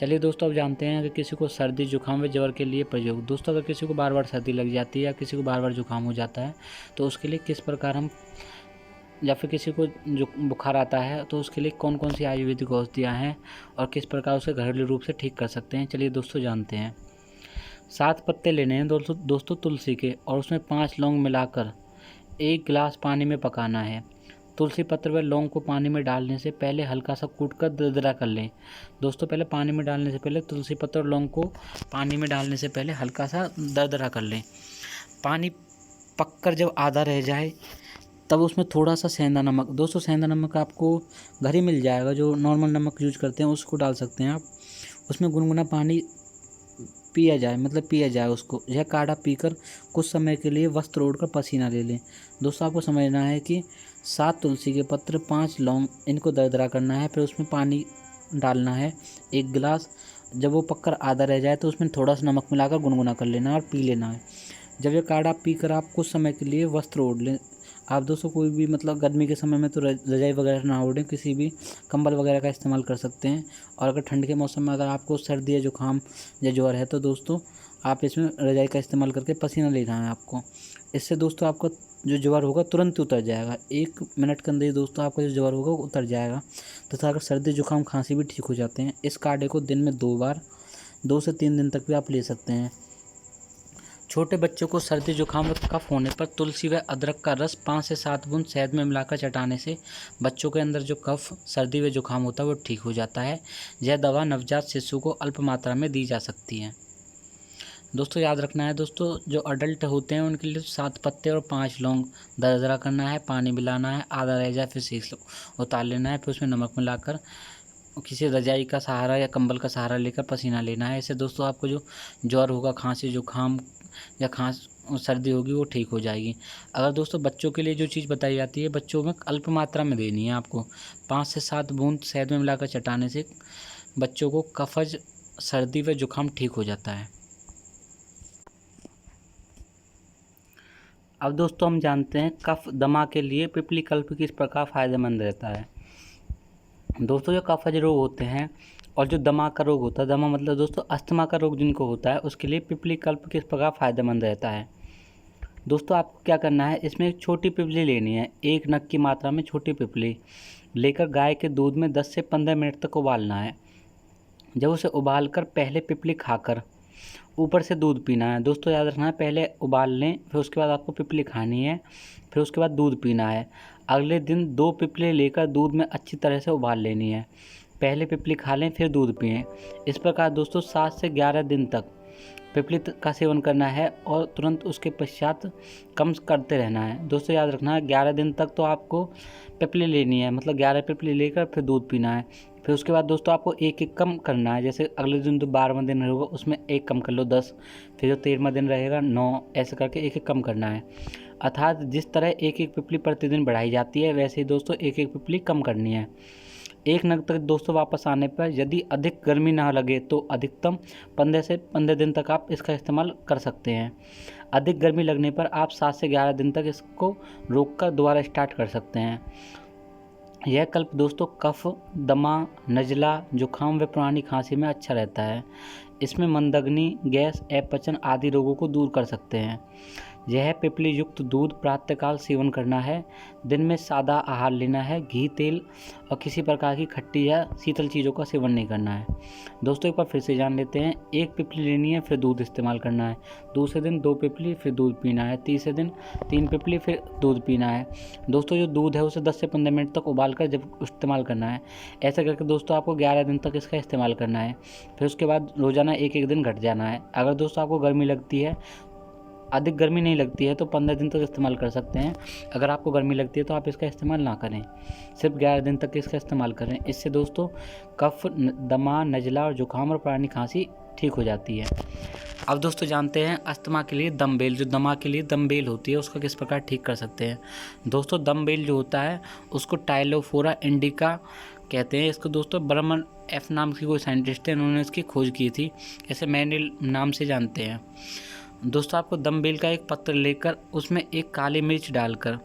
चलिए दोस्तों अब जानते हैं कि किसी को सर्दी, जुकाम व ज्वर के लिए प्रयोग। दोस्तों अगर किसी को बार बार सर्दी लग जाती है या किसी को बार बार जुकाम हो जाता है तो उसके लिए किस प्रकार हम, या फिर किसी को जो बुखार आता है तो उसके लिए कौन कौन सी आयुर्वेदिक औषधियाँ हैं और किस प्रकार उसे घरेलू रूप से ठीक कर सकते हैं। चलिए दोस्तों जानते हैं। 7 पत्ते लेने हैं दोस्तों तुलसी के और उसमें 5 लौंग मिलाकर 1 गिलास पानी में पकाना है। तुलसी पत्र व लौंग को पानी में डालने से पहले हल्का सा कूटकर दरदरा कर लें। दोस्तों पहले पानी में डालने से पहले तुलसी पत्र और लौंग को पानी में डालने से पहले हल्का सा दरदरा कर लें। पानी पककर जब आधा रह जाए तब उसमें थोड़ा सा सेंधा नमक, दोस्तों सेंधा नमक आपको घर ही मिल जाएगा, जो नॉर्मल नमक यूज करते हैं उसको डाल सकते हैं आप। उसमें गुनगुना पानी पिया जाए उसको। यह काढ़ा पीकर कुछ समय के लिए वस्त्र ओढ़कर पसीना ले लें। दोस्तों आपको समझना है कि 7 तुलसी के पत्र, 5 लौंग, इनको दरदरा करना है, फिर उसमें पानी डालना है 1 गिलास। जब वो पककर आधा रह जाए तो उसमें थोड़ा सा नमक मिलाकर गुनगुना कर लेना है और पी लेना है। जब ये काढ़ा पीकर आप कुछ समय के लिए वस्त्र ओढ़ लें, आप दोस्तों कोई भी गर्मी के समय में तो रजाई वगैरह ना ओढ़ें, किसी भी कंबल वगैरह का इस्तेमाल कर सकते हैं। और अगर ठंड के मौसम में अगर आपको सर्दी या जुकाम या ज्वर है तो दोस्तों आप इसमें रजाई का इस्तेमाल करके पसीना लेना है आपको। इससे दोस्तों आपका जो ज्वर होगा तुरंत उतर जाएगा, 1 मिनट के अंदर ही दोस्तों आपका जो ज्वर होगा उतर जाएगा। तथा अगर सर्दी जुकाम खांसी भी ठीक हो जाते हैं। इस काढ़े को दिन में 2 बार 2 से 3 दिन तक भी आप ले सकते हैं। छोटे बच्चों को सर्दी जुकाम व कफ होने पर तुलसी व अदरक का रस 5 से 7 बूंद शहद में मिलाकर चटाने से बच्चों के अंदर जो कफ, सर्दी व जुकाम होता है वो ठीक हो जाता है। यह दवा नवजात शिशु को अल्प मात्रा में दी जा सकती है। दोस्तों याद रखना है दोस्तों, जो अडल्ट होते हैं उनके लिए 7 पत्ते और 5 लौंग दरदरा करना है, पानी मिलाना है, आधा रह जाए फिर सीख उतार लेना है, फिर उसमें नमक मिलाकर किसी रजाई का सहारा या कंबल का सहारा लेकर पसीना लेना है। इससे दोस्तों आपको जो ज्वर होगा, खांसी, जुकाम या सर्दी होगी वो ठीक हो जाएगी। अगर दोस्तों बच्चों के लिए जो चीज़ बताई जाती है, बच्चों में अल्प मात्रा में देनी है आपको। 5 से 7 बूंद शहद में मिलाकर चटाने से बच्चों को कफज, सर्दी व जुकाम ठीक हो जाता है। अब दोस्तों हम जानते हैं कफ दमा के लिए पिपली कल्प किस प्रकार फ़ायदेमंद रहता है। दोस्तों जो कफज रोग होते हैं और जो दमा का रोग होता है, दमा मतलब दोस्तों अस्थमा का रोग जिनको होता है, उसके लिए पिपली कल्प किस प्रकार फ़ायदेमंद रहता है। दोस्तों आपको क्या करना है, इसमें एक छोटी पिपली लेनी है, 1 नग की मात्रा में छोटी पिपली लेकर गाय के दूध में 10 से 15 मिनट तक उबालना है। जब उसे उबाल कर पहले पिपली खाकर ऊपर से दूध पीना है। दोस्तों याद रखना है, पहले उबाल लें, फिर उसके बाद आपको पिपली खानी है, फिर उसके बाद दूध पीना है। अगले दिन 2 पिपली लेकर दूध में अच्छी तरह से उबाल लेनी है। पहले पिपली खा लें फिर दूध पिएं। इस प्रकार दोस्तों 7 से 11 दिन तक पिपली का सेवन करना है और तुरंत उसके पश्चात कम करते रहना है। दोस्तों याद रखना है 11 दिन तक तो आपको पिपली लेनी है, मतलब 11 पिपली लेकर फिर दूध पीना है। फिर उसके बाद दोस्तों आपको एक एक कम करना है। जैसे अगले दिन जो 12वां दिन रहेगा उसमें एक कम कर लो 10, फिर जो 13वां दिन रहेगा 9, ऐसे करके एक एक कम करना है। अर्थात जिस तरह एक एक पिपली प्रतिदिन बढ़ाई जाती है वैसे ही दोस्तों एक एक पिपली कम करनी है। 1 नग तक दोस्तों वापस आने पर यदि अधिक गर्मी ना लगे तो अधिकतम 15 से 15 दिन तक आप इसका इस्तेमाल कर सकते हैं। अधिक गर्मी लगने पर आप 7 से 11 दिन तक इसको रोक कर दोबारा स्टार्ट कर सकते हैं। यह कल्प दोस्तों कफ, दमा, नज़ला, जुखाम व पुरानी खांसी में अच्छा रहता है। इसमें मंदग्नि, गैस, अपचन आदि रोगों को दूर कर सकते हैं। यह पिपली युक्त दूध प्रातःकाल सेवन करना है। दिन में सादा आहार लेना है। घी, तेल और किसी प्रकार की खट्टी या शीतल चीज़ों का सेवन नहीं करना है। दोस्तों एक बार फिर से जान लेते हैं, 1 पिपली लेनी है फिर दूध इस्तेमाल करना है। दूसरे दिन 2 पिपली फिर दूध पीना है। तीसरे दिन 3 पिपली फिर दूध पीना है। दोस्तों जो दूध है उसे 10 से 15 मिनट तक उबाल कर जब इस्तेमाल करना है। ऐसा करके दोस्तों आपको 11 दिन तक इसका इस्तेमाल करना है। फिर उसके बाद रोज़ाना एक एक दिन घट जाना है। अगर दोस्तों आपको गर्मी लगती है, अधिक गर्मी नहीं लगती है तो 15 दिन तक इस्तेमाल कर सकते हैं। अगर आपको गर्मी लगती है तो आप इसका इस्तेमाल ना करें, सिर्फ 11 दिन तक इसका इस्तेमाल करें। इससे दोस्तों कफ, दमा, नज़ला और जुखाम और पुरानी खांसी ठीक हो जाती है। अब दोस्तों जानते हैं अस्थमा के लिए दमबेल, जो दमा के लिए दमबेल होती है उसका किस प्रकार ठीक कर सकते हैं। दोस्तों दमबेल जो होता है उसको टाइलोफोरा इंडिका कहते हैं। इसको दोस्तों बर्मन एफ नाम की कोई साइंटिस्ट है, उन्होंने इसकी खोज की थी, ऐसे मैंने नाम से जानते हैं। दोस्तों आपको दमबेल का एक पत्र लेकर उसमें एक काली मिर्च डालकर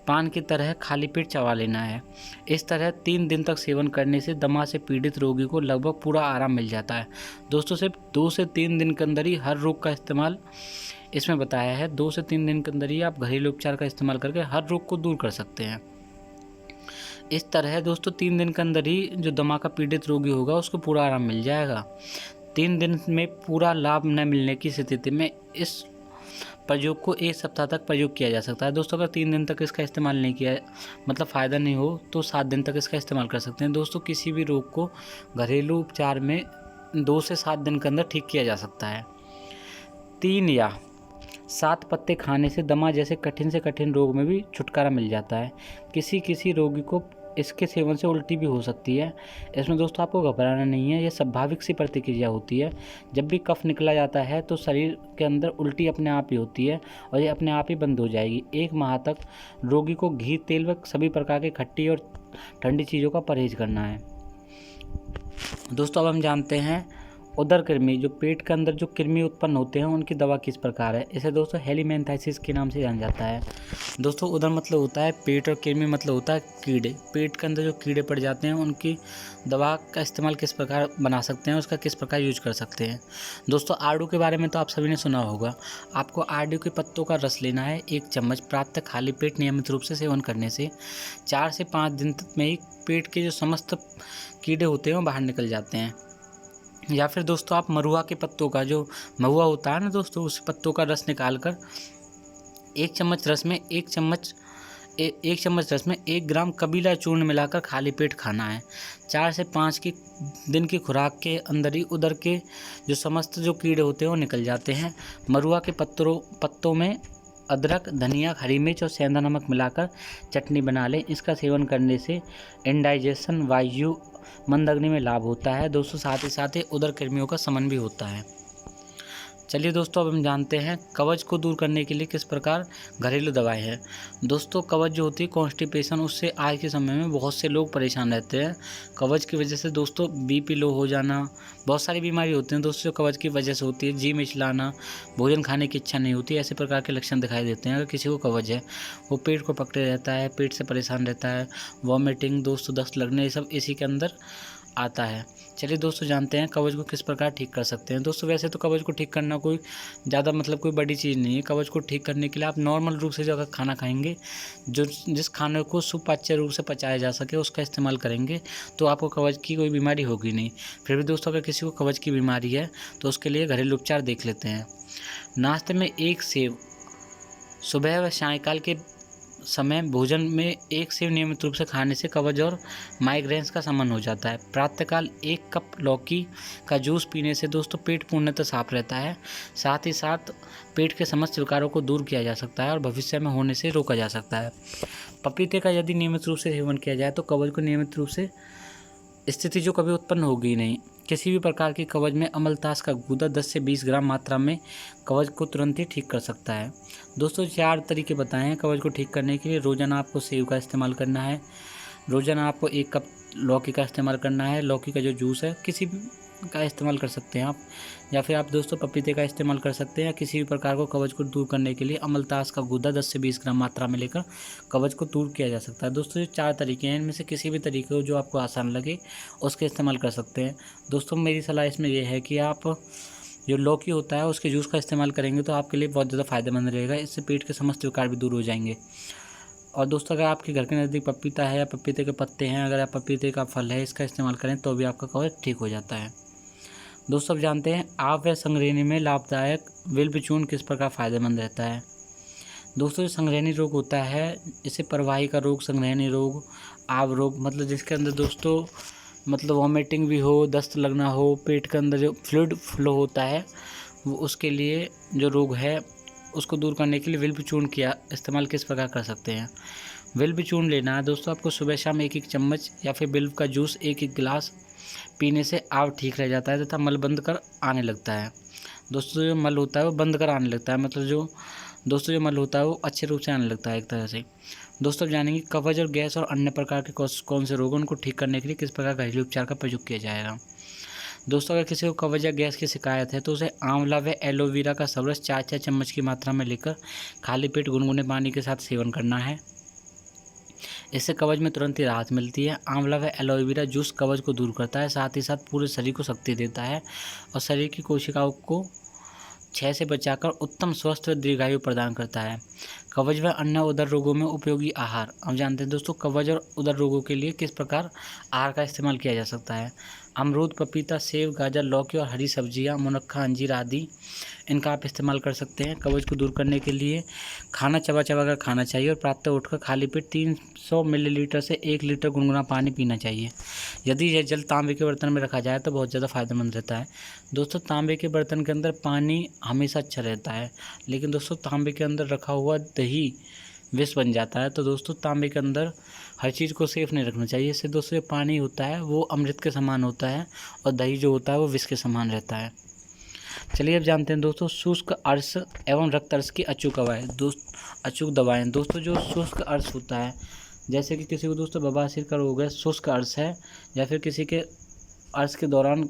पान की तरह खाली पेट चबा लेना है। इस तरह 3 दिन तक सेवन करने से दमा से पीड़ित रोगी को लगभग पूरा आराम मिल जाता है। दोस्तों सिर्फ 2 से 3 दिन के अंदर ही हर रोग का इस्तेमाल इसमें बताया है। 2 से 3 दिन के अंदर ही आप घरेलू उपचार का इस्तेमाल करके हर रोग को दूर कर सकते हैं। इस तरह दोस्तों 3 दिन के अंदर ही जो दमा का पीड़ित रोगी होगा उसको पूरा आराम मिल जाएगा। 3 दिन में पूरा लाभ न मिलने की स्थिति में इस प्रयोग को 1 सप्ताह तक प्रयोग किया जा सकता है। दोस्तों अगर 3 दिन तक इसका इस्तेमाल नहीं किया, मतलब फ़ायदा नहीं हो, तो 7 दिन तक इसका इस्तेमाल कर सकते हैं। दोस्तों किसी भी रोग को घरेलू उपचार में 2 से 7 दिन के अंदर ठीक किया जा सकता है। 3 या 7 पत्ते खाने से दमा जैसे कठिन से कठिन रोग में भी छुटकारा मिल जाता है। किसी रोगी को इसके सेवन से उल्टी भी हो सकती है। इसमें दोस्तों आपको घबराना नहीं है, यह स्वाभाविक सी प्रतिक्रिया होती है। जब भी कफ निकला जाता है तो शरीर के अंदर उल्टी अपने आप ही होती है और ये अपने आप ही बंद हो जाएगी। 1 माह तक रोगी को घी, तेल व सभी प्रकार के खट्टी और ठंडी चीज़ों का परहेज करना है। दोस्तों अब हम जानते हैं उदर कृमि, जो पेट के अंदर जो कृमि उत्पन्न होते हैं उनकी दवा किस प्रकार है। इसे दोस्तों हेलिमेंथाइसिस के नाम से जाना जाता है। दोस्तों उदर मतलब होता है पेट और कृमि मतलब होता है कीड़े। पेट के अंदर जो कीड़े पड़ जाते हैं उनकी दवा का इस्तेमाल किस प्रकार बना सकते हैं, उसका किस प्रकार यूज कर सकते हैं। दोस्तों आड़ू के बारे में तो आप सभी ने सुना होगा। आपको आड़ू के पत्तों का रस लेना है 1 चम्मच। प्रातः खाली पेट नियमित रूप से सेवन करने से 4 से 5 दिन तक में ही पेट के जो समस्त कीड़े होते हैं वो बाहर निकल जाते हैं। या फिर दोस्तों आप मरुआ के पत्तों का, जो महुआ होता है ना दोस्तों, उस पत्तों का रस निकाल कर 1 चम्मच रस में 1 ग्राम कबीला चूर्ण मिलाकर खाली पेट खाना है। 4 से 5 दिन की खुराक के अंदर ही उदर के जो समस्त जो कीड़े होते हैं वो निकल जाते हैं। मरुआ के पत्तों में अदरक, धनिया, हरी मिर्च और सेंधा नमक मिलाकर चटनी बना लें। इसका सेवन करने से इंडाइजेशन, वायु, मंद अग्नि में लाभ होता है। दोस्तों साथ ही उदर कृमियों का शमन भी होता है। चलिए दोस्तों, अब हम जानते हैं कब्ज को दूर करने के लिए किस प्रकार घरेलू दवाएं हैं। दोस्तों, कब्ज जो होती है कॉन्स्टिपेशन, उससे आज के समय में बहुत से लोग परेशान रहते हैं। कब्ज की वजह से दोस्तों बीपी लो हो जाना, बहुत सारी बीमारी होती हैं दोस्तों जो कब्ज की वजह से होती है। जी मिचलाना, भोजन खाने की इच्छा नहीं होती, ऐसे प्रकार के लक्षण दिखाई देते हैं। अगर किसी को कब्ज है, वो पेट को पकड़े रहता है, पेट से परेशान रहता है, वॉमिटिंग दोस्तों, दस्त लगने, ये सब इसी के अंदर आता है। चलिए दोस्तों, जानते हैं कब्ज को किस प्रकार ठीक कर सकते हैं। दोस्तों, वैसे तो कब्ज को ठीक करना कोई ज़्यादा कोई बड़ी चीज़ नहीं है। कब्ज को ठीक करने के लिए आप नॉर्मल रूप से जो अगर खाना खाएंगे, जिस खाने को सुपाच्य रूप से पचाया जा सके उसका इस्तेमाल करेंगे, तो आपको कब्ज की कोई बीमारी होगी नहीं। फिर भी दोस्तों, अगर किसी को कब्ज की बीमारी है तो उसके लिए घरेलू उपचार देख लेते हैं। नाश्ते में एक सेब, सुबह व सायंकाल के समय भोजन में एक सेब नियमित रूप से खाने से कब्ज और माइग्रेन्स का शमन हो जाता है। प्रातःकाल 1 कप लौकी का जूस पीने से दोस्तों पेट पूर्णतः साफ रहता है। साथ ही साथ पेट के समस्त विकारों को दूर किया जा सकता है और भविष्य में होने से रोका जा सकता है। पपीते का यदि नियमित रूप से सेवन किया जाए तो कब्ज को नियमित रूप से स्थिति जो कभी उत्पन्न होगी नहीं। किसी भी प्रकार की कब्ज में अमलतास का गूदा 10 से 20 ग्राम मात्रा में कब्ज को तुरंत ही ठीक कर सकता है। दोस्तों, 4 तरीके बताए हैं कब्ज को ठीक करने के लिए। रोजाना आपको सेब का इस्तेमाल करना है, रोजाना आपको 1 कप लौकी का इस्तेमाल करना है। लौकी का जो जूस है किसी भी का इस्तेमाल कर सकते हैं आप, या फिर आप दोस्तों पपीते का इस्तेमाल कर सकते हैं। या किसी भी प्रकार को कब्ज को दूर करने के लिए अमलतास का गूदा 10 से 20 ग्राम मात्रा में लेकर कब्ज को दूर किया जा सकता है। दोस्तों, ये 4 तरीके हैं, इनमें से किसी भी तरीके को जो आपको आसान लगे उसके इस्तेमाल कर सकते हैं। दोस्तों, मेरी सलाह इसमें यह है कि आप जो लौकी होता है उसके जूस का इस्तेमाल करेंगे तो आपके लिए बहुत ज़्यादा फायदेमंद रहेगा। इससे पेट के समस्त विकार भी दूर हो जाएंगे। और दोस्तों, अगर आपके घर के नज़दीक पपीता है या पपीते के पत्ते हैं, अगर आप पपीते का फल है इसका इस्तेमाल करें तो भी आपका कब्ज ठीक हो जाता है। दोस्तों, अब जानते हैं आप व संघरेनी में लाभदायक विल्प चूर्ण किस प्रकार फायदेमंद रहता है। दोस्तों, जो संघरेनी रोग होता है, इसे परवाही का रोग, संघरेनी रोग, आव रोग, जिसके अंदर दोस्तों वॉमिटिंग भी हो, दस्त लगना हो, पेट के अंदर जो फ्लूइड फ्लो होता है, वो उसके लिए जो रोग है उसको दूर करने के लिए विल्प चूर्ण किया इस्तेमाल किस प्रकार कर सकते हैं। विल्प चूर्ण लेना है दोस्तों आपको सुबह शाम 1-1 चम्मच या फिर विल्प का जूस 1-1 गिलास पीने से आव ठीक रह जाता है तथा मल बंद कर आने लगता है। दोस्तों, जो मल होता है वो बंद कर आने लगता है, जो मल होता है वो अच्छे रूप से आने लगता है एक तरह से। दोस्तों, जानेंगे कब्ज और गैस और अन्य प्रकार के कौन से रोगों को ठीक करने के लिए किस प्रकार घरेलू उपचार का प्रयोग किया जाएगा। दोस्तों, अगर किसी को कब्ज या गैस की शिकायत है तो उसे आंवला व एलोवेरा का सबरस 4-4 चम्मच की मात्रा में लेकर खाली पेट गुनगुने पानी के साथ सेवन करना है। इससे कब्ज में तुरंत ही राहत मिलती है। आंवला व एलोवेरा जूस कब्ज को दूर करता है, साथ ही साथ पूरे शरीर को शक्ति देता है और शरीर की कोशिकाओं को क्षय से बचाकर उत्तम स्वस्थ व दीर्घायु प्रदान करता है। कब्ज व अन्य उदर रोगों में उपयोगी आहार। अब जानते हैं दोस्तों कब्ज और उदर रोगों के लिए किस प्रकार आहार का इस्तेमाल किया जा सकता है। अमरूद, पपीता, सेब, गाजर, लौकी और हरी सब्जियां, मुनक्का, अंजीर आदि इनका आप इस्तेमाल कर सकते हैं। कब्ज को दूर करने के लिए खाना चबा चबा कर खाना चाहिए और प्रातः उठकर खाली पेट 300 मिलीलीटर से 1 लीटर गुनगुना पानी पीना चाहिए। यदि यह जल तांबे के बर्तन में रखा जाए तो बहुत ज़्यादा फायदेमंद रहता है। दोस्तों, तांबे के बर्तन के अंदर पानी हमेशा अच्छा रहता है, लेकिन दोस्तों तांबे के अंदर रखा हुआ दही विष बन जाता है। तो दोस्तों, तांबे के अंदर हर चीज़ को सेफ नहीं रखना चाहिए। इससे दोस्तों जो पानी होता है वो अमृत के समान होता है और दही जो होता है वो विष के समान रहता है। चलिए अब जानते हैं दोस्तों शुष्क अर्श एवं रक्त अर्श की अचूक दवाएं। दोस्तों, जो शुष्क अर्श होता है, जैसे कि किसी को दोस्तों बवासीर का रोग है, शुष्क अर्श है, या फिर किसी के अर्श के दौरान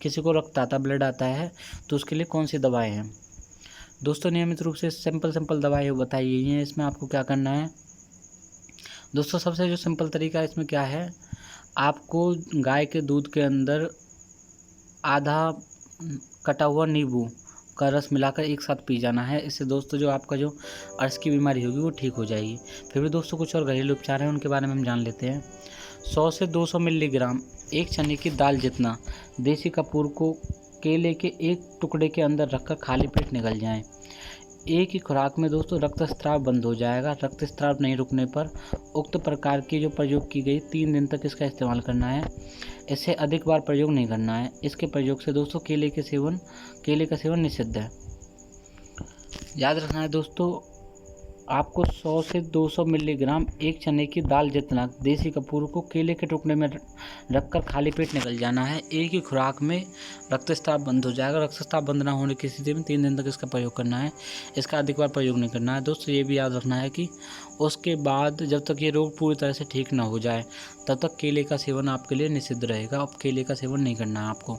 किसी को रक्त आता, ब्लड आता है, तो उसके लिए कौन सी दवाएं हैं। दोस्तों, नियमित रूप से सिंपल दवाएं बताई गई हैं। इसमें आपको क्या करना है दोस्तों, सबसे जो सिंपल तरीका है इसमें क्या है, आपको गाय के दूध के अंदर आधा कटा हुआ नींबू का रस मिलाकर एक साथ पी जाना है। इससे दोस्तों जो आपका जो अर्श की बीमारी होगी वो ठीक हो जाएगी। फिर भी दोस्तों कुछ और घरेलू उपचार हैं, उनके बारे में हम जान लेते हैं। 100 से 200 मिलीग्राम एक चने की दाल जितना देसी कपूर को केले के एक टुकड़े के अंदर रखकर खाली पेट निगल जाएं। एक ही खुराक में दोस्तों रक्तस्राव बंद हो जाएगा। रक्तस्राव नहीं रुकने पर उक्त प्रकार की जो प्रयोग की गई 3 दिन तक इसका इस्तेमाल करना है। इससे अधिक बार प्रयोग नहीं करना है। इसके प्रयोग से दोस्तों केले का सेवन निषिद्ध है। याद रखना है दोस्तों, आपको 100 से 200 मिलीग्राम एक चने की दाल जितना देसी कपूर को केले के टुकड़े में रखकर खाली पेट निकल जाना है। एक ही खुराक में रक्तस्राव बंद हो जाएगा। रक्तस्राव बंद ना होने की स्थिति में 3 दिन तक इसका प्रयोग करना है। इसका अधिक बार प्रयोग नहीं करना है। दोस्तों ये भी याद रखना है कि उसके बाद जब तक ये रोग पूरी तरह से ठीक ना हो जाए तब तक केले का सेवन आपके लिए निषिद्ध रहेगा। अब केले का सेवन नहीं करना है आपको।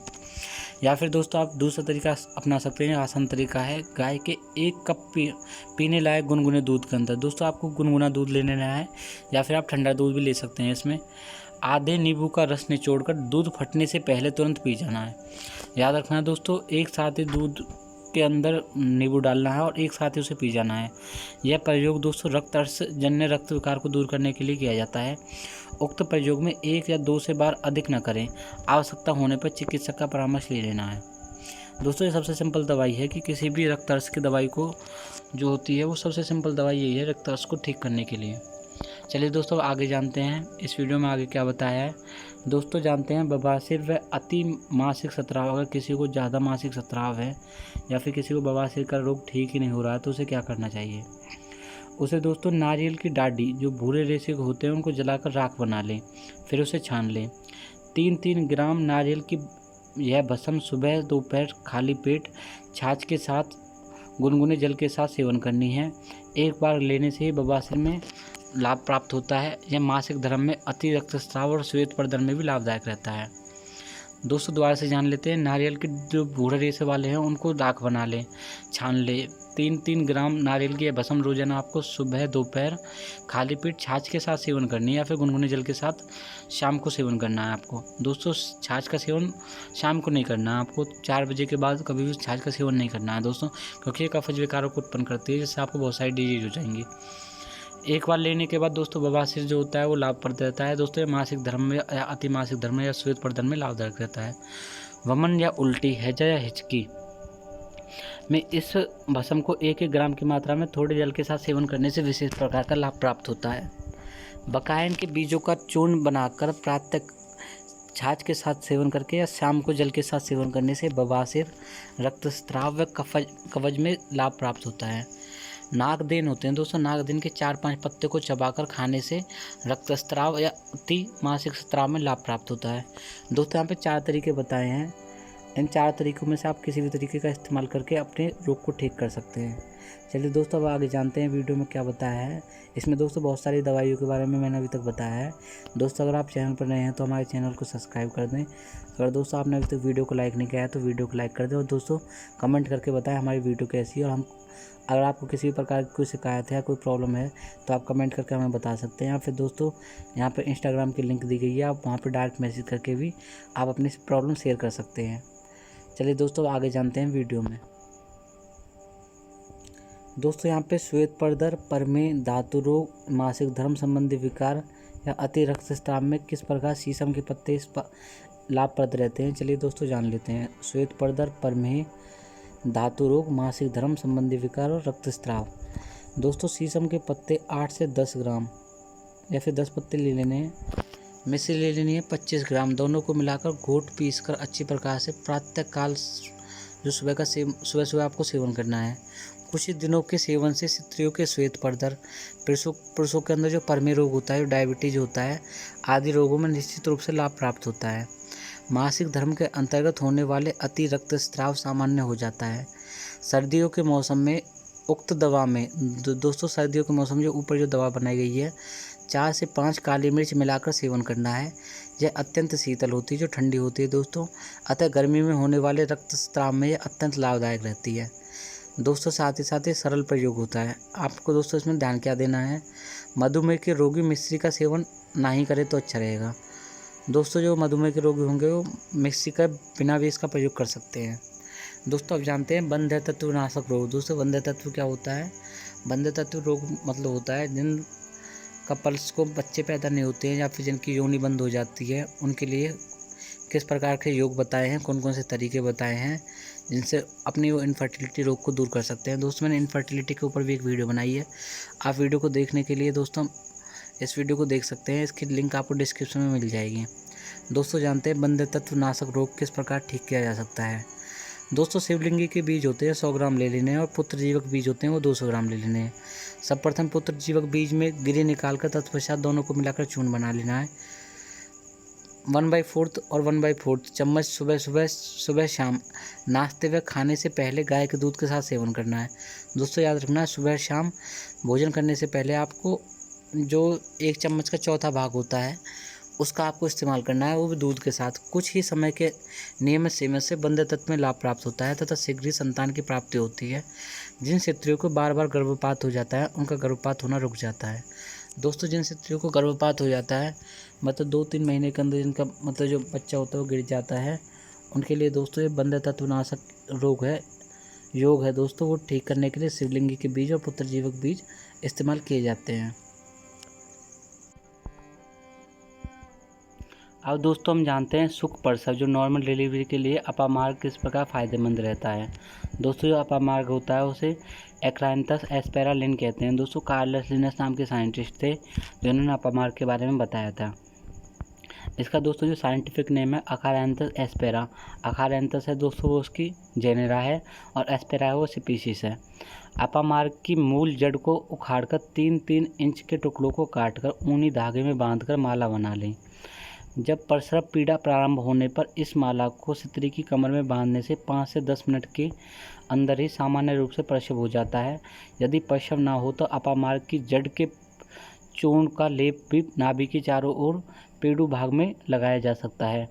या फिर दोस्तों आप दूसरा तरीका अपना सकते हैं। आसान तरीका है, गाय के 1 कप पीने लायक गुनगुने दूध के अंदर दोस्तों आपको गुनगुना दूध ले लेना है, या फिर आप ठंडा दूध भी ले सकते हैं। इसमें आधे नींबू का रस निचोड़कर दूध फटने से पहले तुरंत पी जाना है। याद रखना है दोस्तों, एक साथ ही दूध के अंदर नींबू डालना है और एक साथ ही उसे पी जाना है। यह प्रयोग दोस्तों रक्तअर्श जन्य रक्त विकार को दूर करने के लिए किया जाता है। उक्त प्रयोग में 1 या 2 से बार अधिक न करें। आवश्यकता होने पर चिकित्सक का परामर्श ले लेना है। दोस्तों ये सबसे सिंपल दवाई है कि किसी भी रक्तअर्श की दवाई को जो होती है वो सबसे सिंपल दवाई यही है रक्तअर्श को ठीक करने के लिए। चलिए दोस्तों आगे जानते हैं इस वीडियो में आगे क्या बताया है। दोस्तों जानते हैं बवासीर व अति मासिक स्राव। अगर किसी को ज़्यादा मासिक स्राव है या फिर किसी को बवासीर का रोग ठीक ही नहीं हो रहा है तो उसे क्या करना चाहिए। उसे दोस्तों नारियल की डाडी जो भूरे रेशे होते हैं उनको जलाकर राख बना लें, फिर उसे छान लें। 3-3 ग्राम नारियल की यह भस्म सुबह दोपहर खाली पेट छाछ के साथ गुनगुने जल के साथ सेवन करनी है। एक बार लेने से ही बवासीर में लाभ प्राप्त होता है। यह मासिक धर्म में अति रक्तस्राव और श्वेत प्रदर्भ में भी लाभदायक रहता है। दोस्तों दोबारा से जान लेते हैं। नारियल के जो भूरे रेशे वाले हैं उनको राख बना लें, छान लें। 3-3 ग्राम नारियल की भस्म रोजाना आपको सुबह दोपहर खाली पेट छाछ के साथ सेवन करनी है, या फिर गुनगुने जल के साथ शाम को सेवन करना है आपको। दोस्तों छाछ का सेवन शाम को नहीं करना है आपको। 4 बजे के बाद कभी भी छाछ का सेवन नहीं करना है दोस्तों, क्योंकि ये कफज विकारों को उत्पन्न करती है जिससे आपको बहुत सारी डिजीज हो जाएंगी। एक बार लेने के बाद दोस्तों बवासीर जो होता है वो लाभप्रद रहता है। दोस्तों ये मासिक धर्म में या अति मासिक धर्म में या श्वेत प्रदर्भ में लाभदायक रहता है। वमन या उल्टी, हैजा या हिचकी में इस भस्म को 1-1 ग्राम की मात्रा में थोड़े जल के साथ सेवन करने से विशेष प्रकार का लाभ प्राप्त होता है। बकायन के बीजों का चूर्ण बनाकर प्रातः छाछ के साथ सेवन करके या शाम को जल के साथ सेवन करने से बवासीर, रक्तस्राव व कफज में लाभ प्राप्त होता है। नागदेन होते हैं दोस्तों, नागदेन के 4-5 पत्ते को चबाकर खाने से रक्तस्राव या अति मासिक स्राव में लाभ प्राप्त होता है। दोस्तों यहाँ पे 4 तरीके बताए हैं। इन 4 तरीकों में से आप किसी भी तरीके का इस्तेमाल करके अपने रोग को ठीक कर सकते हैं। चलिए दोस्तों अब आगे जानते हैं वीडियो में क्या बताया है। इसमें दोस्तों बहुत सारी दवाइयों के बारे में मैंने अभी तक बताया है। दोस्तों अगर आप चैनल पर नए हैं तो हमारे चैनल को सब्सक्राइब कर दें। अगर दोस्तों आपने अभी तक वीडियो को लाइक नहीं किया है तो वीडियो को लाइक कर दें, और दोस्तों कमेंट करके बताएं हमारी वीडियो कैसी है। और हम अगर आपको किसी भी प्रकार की कोई शिकायत है या कोई प्रॉब्लम है तो आप कमेंट करके हमें बता सकते हैं। या फिर दोस्तों यहाँ पर इंस्टाग्राम की लिंक दी गई है, आप वहाँ पर डायरेक्ट मैसेज करके भी आप अपनी प्रॉब्लम शेयर कर सकते हैं। चलिए दोस्तों आगे जानते हैं वीडियो में। दोस्तों यहाँ पे श्वेत प्रदर्भ, प्रमेह, धातु रोग, मासिक धर्म संबंधी विकार या अति रक्तस्राव में किस प्रकार शीशम के पत्ते लाभप्रद रहते हैं। चलिए दोस्तों जान लेते हैं। श्वेत प्रदर्भ, प्रमेह, धातु रोग, मासिक धर्म संबंधी विकार और रक्तस्राव। दोस्तों शीशम के पत्ते 8 से 10 ग्राम या फिर 10 पत्ते ले लेने हैं। मिश्री ले लेनी है 25 ग्राम। दोनों को मिलाकर घोट पीसकर अच्छी प्रकार से प्रातःकाल जो सुबह आपको सेवन करना है। कुछ ही दिनों के सेवन से स्त्रियों के श्वेत प्रदर्भ, पुरुषों के अंदर जो प्रमेह रोग होता है, डायबिटीज होता है, आदि रोगों में निश्चित रूप से लाभ प्राप्त होता है। मासिक धर्म के अंतर्गत होने वाले अति रक्तस्राव सामान्य हो जाता है। सर्दियों के मौसम में उक्त दवा में दोस्तों सर्दियों के मौसम में जो ऊपर जो दवा बनाई गई है 4 से 5 काली मिर्च मिलाकर सेवन करना है। यह अत्यंत शीतल होती है, जो ठंडी होती है दोस्तों, अतः गर्मी में होने वाले रक्तस्राव में यह अत्यंत लाभदायक रहती है। दोस्तों साथ ही सरल प्रयोग होता है। आपको दोस्तों इसमें ध्यान क्या देना है, मधुमेह के रोगी मिश्री का सेवन ना ही करें तो अच्छा रहेगा। दोस्तों जो मधुमेह के रोगी होंगे वो मिश्री का बिना भी इसका प्रयोग कर सकते हैं। दोस्तों अब जानते हैं बंध्य तत्व नाशक रोग। दोस्तों बंध्य तत्व क्या होता है। बंध्य तत्व रोग मतलब होता है जिन कपल्स को बच्चे पैदा नहीं होते हैं या फिर जिनकी योनि बंद हो जाती है, उनके लिए किस प्रकार के योग बताए हैं, कौन कौन से तरीके बताए हैं जिनसे अपनी वो इनफर्टिलिटी रोग को दूर कर सकते हैं। दोस्तों मैंने इनफर्टिलिटी के ऊपर भी एक वीडियो बनाई है, आप वीडियो को देखने के लिए दोस्तों इस वीडियो को देख सकते हैं। इसकी लिंक आपको डिस्क्रिप्शन में मिल जाएगी। दोस्तों जानते हैं बंध्य तत्व नाशक रोग किस प्रकार ठीक किया जा सकता है। दोस्तों शिवलिंगी के बीज होते हैं 100 ग्राम ले लेने हैं और पुत्र जीवक बीज होते हैं वो 200 ग्राम ले लेने हैं। सर्वप्रथम पुत्र जीवक बीज में गिरी निकालकर तत्पश्चात दोनों को मिलाकर चूर्ण बना लेना है। 1/4 और 1/4 चम्मच सुबह शाम नाश्ते व खाने से पहले गाय के दूध के साथ सेवन करना है। दोस्तों याद रखना, सुबह शाम भोजन करने से पहले आपको जो 1 चम्मच का चौथा भाग होता है उसका आपको इस्तेमाल करना है, वो भी दूध के साथ। कुछ ही समय के नियमित सेवन से बंध्य तत्व में लाभ प्राप्त होता है तथा शीघ्र ही संतान की प्राप्ति होती है। जिन स्त्रियों को बार बार गर्भपात हो जाता है उनका गर्भपात होना रुक जाता है। दोस्तों जिन स्त्रियों को गर्भपात हो जाता है मतलब 2-3 महीने के अंदर जिनका मतलब जो बच्चा होता है वो गिर जाता है, उनके लिए दोस्तों ये बंध्य तत्वनाशक योग है दोस्तों, वो ठीक करने के लिए शिवलिंगी के बीज और पुत्र जीवक बीज इस्तेमाल किए जाते हैं। अब दोस्तों हम जानते हैं सुख प्रसव जो नॉर्मल डिलीवरी के लिए अपामार्ग किस प्रकार फ़ायदेमंद रहता है। दोस्तों जो अपामार्ग होता है उसे एक्रांथस एस्पेरालिन कहते हैं। दोस्तों कार्लस लिनस नाम के साइंटिस्ट थे जिन्होंने अपामार्ग के बारे में बताया था। इसका दोस्तों जो साइंटिफिक नेम है अकारांथस एस्पेरा। अकारांथस है दोस्तों वो उसकी जेनेरा है और एस्पेरा है वो स्पीशीज है। अपामार्ग की मूल जड़ को उखाड़कर 3-3 इंच के टुकड़ों को काटकर ऊनी धागे में बांधकर माला बना लें। जब प्रसव पीड़ा प्रारंभ होने पर इस माला को स्त्री की कमर में बांधने से 5 से 10 मिनट के अंदर ही सामान्य रूप से प्रसव हो जाता है। यदि प्रसव ना हो तो अपामार्ग की जड़ के चूर्ण का लेप भी नाभि के चारों ओर पेड़ू भाग में लगाया जा सकता है।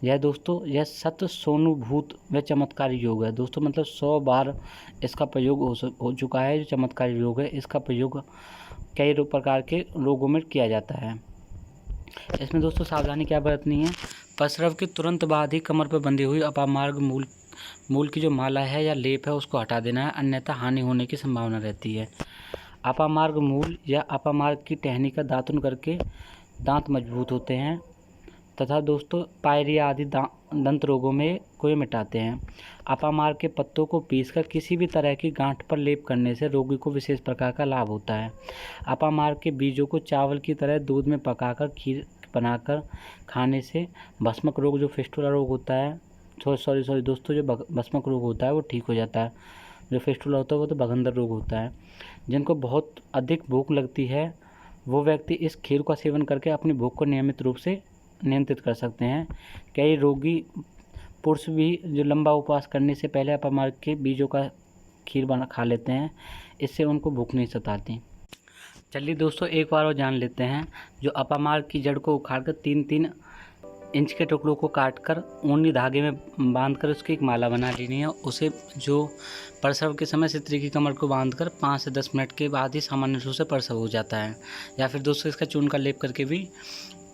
यह दोस्तों यह सत्य सोनुभूत व चमत्कारी योग है। दोस्तों मतलब 100 बार इसका प्रयोग हो चुका है। जो चमत्कारी योग है इसका प्रयोग कई प्रकार के रोगों में किया जाता है। इसमें दोस्तों सावधानी क्या बरतनी है, प्रसव के तुरंत बाद ही कमर पर बंधी हुई अपामार्ग मूल की जो माला है या लेप है उसको हटा देना है, अन्यथा हानि होने की संभावना रहती है। अपामार्ग मूल या अपामार्ग की टहनी का दातुन करके दांत मजबूत होते हैं तथा दोस्तों पायरिया आदि दंत रोगों में को ये मिटाते हैं। अपामार्ग के पत्तों को पीसकर किसी भी तरह की गांठ पर लेप करने से रोगी को विशेष प्रकार का लाभ होता है। अपामार्ग के बीजों को चावल की तरह दूध में पकाकर खीर बनाकर खाने से भस्मक रोग जो फिस्टुला रोग होता है सॉरी दोस्तों जो भस्मक रोग होता है वो ठीक हो जाता है। जो फिस्टुला होता है वो तो भगंदर रोग होता है। जिनको बहुत अधिक भूख लगती है वो व्यक्ति इस खीर का सेवन करके अपनी भूख को नियमित रूप से नियंत्रित कर सकते हैं। कई रोगी पुरुष भी जो लंबा उपवास करने से पहले अपामार्ग के बीजों का खीर खा लेते हैं, इससे उनको भूख नहीं सताती। चलिए दोस्तों एक बार और जान लेते हैं। जो अपामार्ग की जड़ को उखाड़कर 3-3 इंच के टुकड़ों को काटकर ऊनी धागे में बांधकर उसकी एक माला बना लेनी है। उसे जो प्रसव के समय स्त्री की कमर को बांधकर 5 से 10 मिनट के बाद ही सामान्य रूप से प्रसव हो जाता है, या फिर दोस्तों इसका चूर्ण का लेप करके भी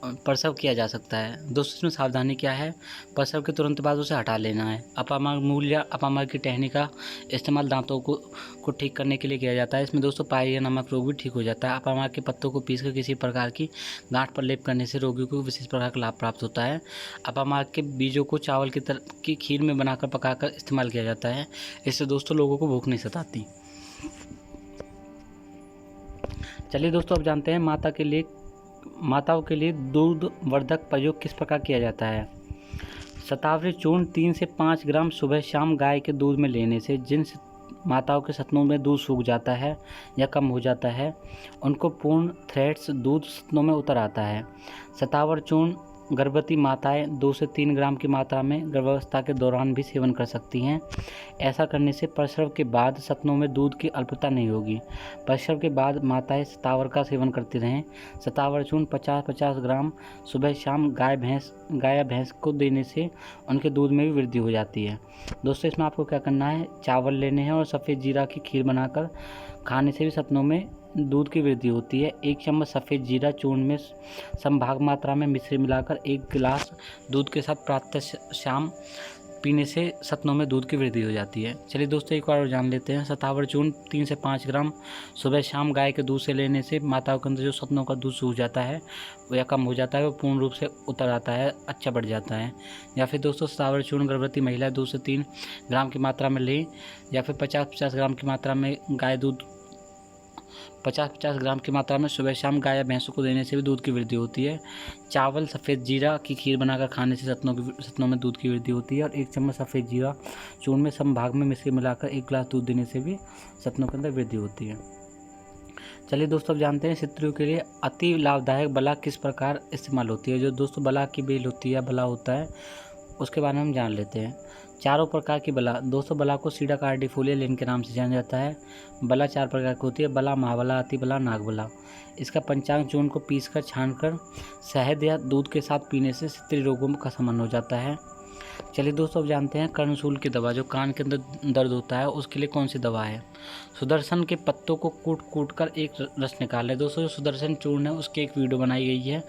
प्रसव किया जा सकता है। दोस्तों इसमें सावधानी क्या है, प्रसव के तुरंत बाद उसे हटा लेना है। अपामार्ग मूल या अपामार्ग की टहनी का इस्तेमाल दांतों को ठीक करने के लिए किया जाता है। इसमें दोस्तों पायरिया नामक रोग भी ठीक हो जाता है। अपामार्ग के पत्तों को पीसकर किसी प्रकार की गांठ पर लेप करने से रोगियों को विशेष प्रकार का लाभ प्राप्त होता है। अपामार्ग के बीजों को चावल की खीर में बनाकर पकाकर इस्तेमाल किया जाता है। इससे दोस्तों लोगों को भूख नहीं सताती। चलिए दोस्तों अब जानते हैं माताओं के लिए दूध वर्धक प्रयोग किस प्रकार किया जाता है। शतावरी चूर्ण 3 से 5 ग्राम सुबह शाम गाय के दूध में लेने से जिन माताओं के सतनों में दूध सूख जाता है या कम हो जाता है उनको पूर्ण थ्रेड्स दूध सतनों में उतर आता है। शतावर चूर्ण गर्भवती माताएं 2 से 3 ग्राम की मात्रा में गर्भावस्था के दौरान भी सेवन कर सकती हैं। ऐसा करने से प्रसव के बाद सतनों में दूध की अल्पता नहीं होगी। प्रसव के बाद माताएं शतावर का सेवन करती रहें। शतावर चूर्ण 50-50 ग्राम सुबह शाम गाय या भैंस को देने से उनके दूध में भी वृद्धि हो जाती है। दोस्तों इसमें आपको क्या करना है, चावल लेने हैं और सफ़ेद जीरा की खीर बनाकर खाने से भी सतनों में दूध की वृद्धि होती है। 1 चम्मच सफ़ेद जीरा चूर्ण में समभाग मात्रा में मिश्री मिलाकर 1 गिलास दूध के साथ प्रातः शाम पीने से सतनों में दूध की वृद्धि हो जाती है। चलिए दोस्तों एक बार और जान लेते हैं। शतावर चूर्ण 3 से 5 ग्राम सुबह शाम गाय के दूध से लेने से माताओं के अंदर जो सतनों का दूध सूख जाता है या कम हो जाता है वो पूर्ण रूप से उतर आता है, अच्छा बढ़ जाता है। या फिर दोस्तों शतावर चूर्ण गर्भवती महिला 2 से 3 ग्राम की मात्रा में लें, या फिर 50-50 ग्राम की मात्रा में गाय दूध 50-50 ग्राम की मात्रा में सुबह शाम गाय या भैंसों को देने से भी दूध की वृद्धि होती है। चावल सफ़ेद जीरा की खीर बनाकर खाने से सतनों में दूध की वृद्धि होती है। और 1 चम्मच सफ़ेद जीरा चूर्ण में समभाग में मिलाकर 1 गिलास दूध देने से भी सतनों के अंदर वृद्धि होती है। चलिए दोस्तों, अब जानते हैं शिशु के लिए अति लाभदायक बला किस प्रकार इस्तेमाल होती है। जो दोस्तों बला की बेल होती है, बला होता है, उसके बारे में हम जान लेते हैं। चारों प्रकार की बला। दोस्तों बला को सीडा कार्डिफोलिया लेन के नाम से जाना जाता है। बला 4 प्रकार की होती है: बला, महाबला, अति बला, नाग बला। इसका पंचांग चूर्ण को पीसकर छानकर शहद या दूध के साथ पीने से शिशु रोगों का शमन हो जाता है। चलिए दोस्तों, अब जानते हैं कर्णशूल की दवा। जो कान के अंदर दर्द होता है उसके लिए कौन सी दवा है। सुदर्शन के पत्तों को कूट कर एक रस निकाल लें। दोस्तों जो सुदर्शन चूर्ण है उसकी एक वीडियो बनाई गई है,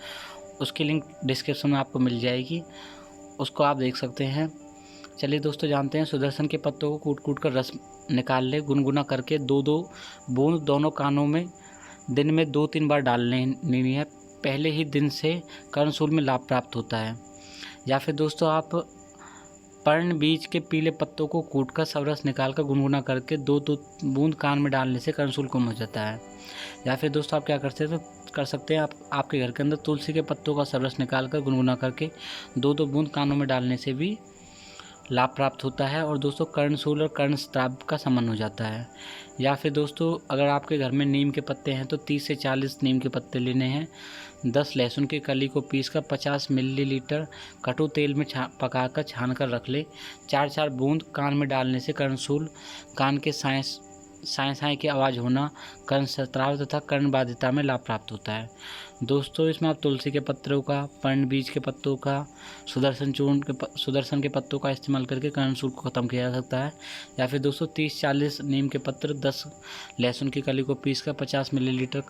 उसकी लिंक डिस्क्रिप्शन में आपको मिल जाएगी, उसको आप देख सकते हैं। चलिए दोस्तों, जानते हैं सुदर्शन के पत्तों को कूट कर रस निकाल ले। गुनगुना करके 2-2 बूंद दोनों कानों में दिन में 2-3 बार डाल लेनी है। पहले ही दिन से कर्णशूल में लाभ प्राप्त होता है। या फिर दोस्तों आप पर्ण बीज के पीले पत्तों को कूटकर सब रस निकालकर गुनगुना करके 2-2 बूंद कान में डालने से कर्णशूल कम हो जाता है। या फिर दोस्तों आप क्या कर सकते हैं, आप आपके घर के अंदर तुलसी के पत्तों का सब रस निकालकर गुनगुना करके 2-2 बूंद कानों में डालने से भी लाभ प्राप्त होता है। और दोस्तों कर्णशूल और कर्णस्राव का शमन हो जाता है। या फिर दोस्तों अगर आपके घर में नीम के पत्ते हैं तो 30 से 40 नीम के पत्ते लेने हैं। 10 लहसुन की कली को पीसकर 50 मिलीलीटर कटु तेल में पकाकर छान कर रख ले। 4-4 बूंद कान में डालने से कर्णशूल, कान के साय की आवाज़ होना, कर्णस्राव तथा कर्णबाधिता में लाभ प्राप्त होता है। दोस्तों इसमें आप तुलसी के पत्तों का, पर्ण बीज के पत्तों का, सुदर्शन के पत्तों का इस्तेमाल करके कर्णशूल को ख़त्म किया जा सकता है। या फिर दोस्तों 30-40 नीम के पत्र, 10 लहसुन की कली को पीसकर 50 मिलीलीटर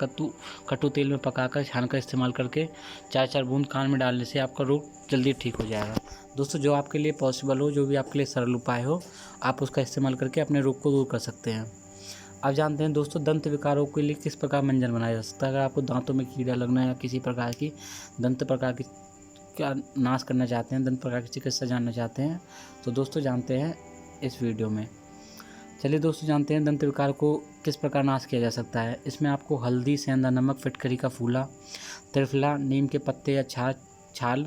कटु तेल में पकाकर छानकर इस्तेमाल करके 4-4 बूंद कान में डालने से आपका रोग जल्दी ठीक हो जाएगा। दोस्तों जो आपके लिए पॉसिबल हो, जो भी आपके लिए सरल उपाय हो, आप उसका इस्तेमाल करके अपने रोग को दूर कर सकते हैं। अब जानते हैं दोस्तों दंत विकारों के लिए किस प्रकार मंजन बनाया जा सकता है। अगर आपको दांतों में कीड़ा लगना या किसी प्रकार की दंत प्रकार की क्या नाश करना चाहते हैं, दंत प्रकार की चिकित्सा जानना चाहते हैं, तो दोस्तों जानते हैं इस वीडियो में। चलिए दोस्तों जानते हैं दंत विकार को किस प्रकार नाश किया जा सकता है। इसमें आपको हल्दी, सेंधा नमक, फिटकरी का फूला, त्रिफला, नीम के पत्ते या छाल,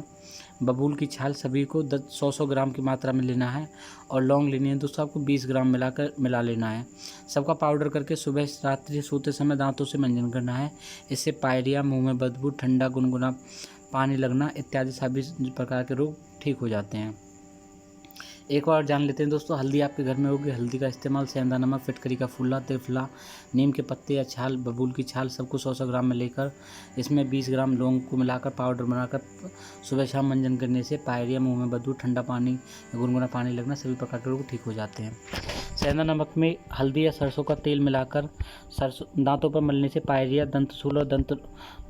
बबूल की छाल सभी को 100-100 ग्राम की मात्रा में लेना है। और लौंग लेनी है दोस्तों, आपको 20 ग्राम मिला लेना है। सबका पाउडर करके सुबह रात्रि सोते समय दांतों से मंजन करना है। इससे पायरिया, मुंह में बदबू, ठंडा गुनगुना पानी लगना इत्यादि सभी प्रकार के रोग ठीक हो जाते हैं। एक और जान लेते हैं दोस्तों, हल्दी आपके घर में होगी। हल्दी का इस्तेमाल सेंधा नमक, फिटकरी का फूला, त्रिफला, नीम के पत्ते या छाल, बबूल की छाल सबको 100-100 ग्राम में लेकर इसमें 20 ग्राम लौंग को मिलाकर पाउडर बनाकर सुबह शाम मंजन करने से पायरिया, मुंह में बदबू, ठंडा पानी, गुनगुना पानी लगना सभी प्रकार के रोग ठीक हो जाते हैं। सेंधा नमक में हल्दी या सरसों का तेल मिलाकर दांतों पर मलने से पायरिया, दंतशूल और दंत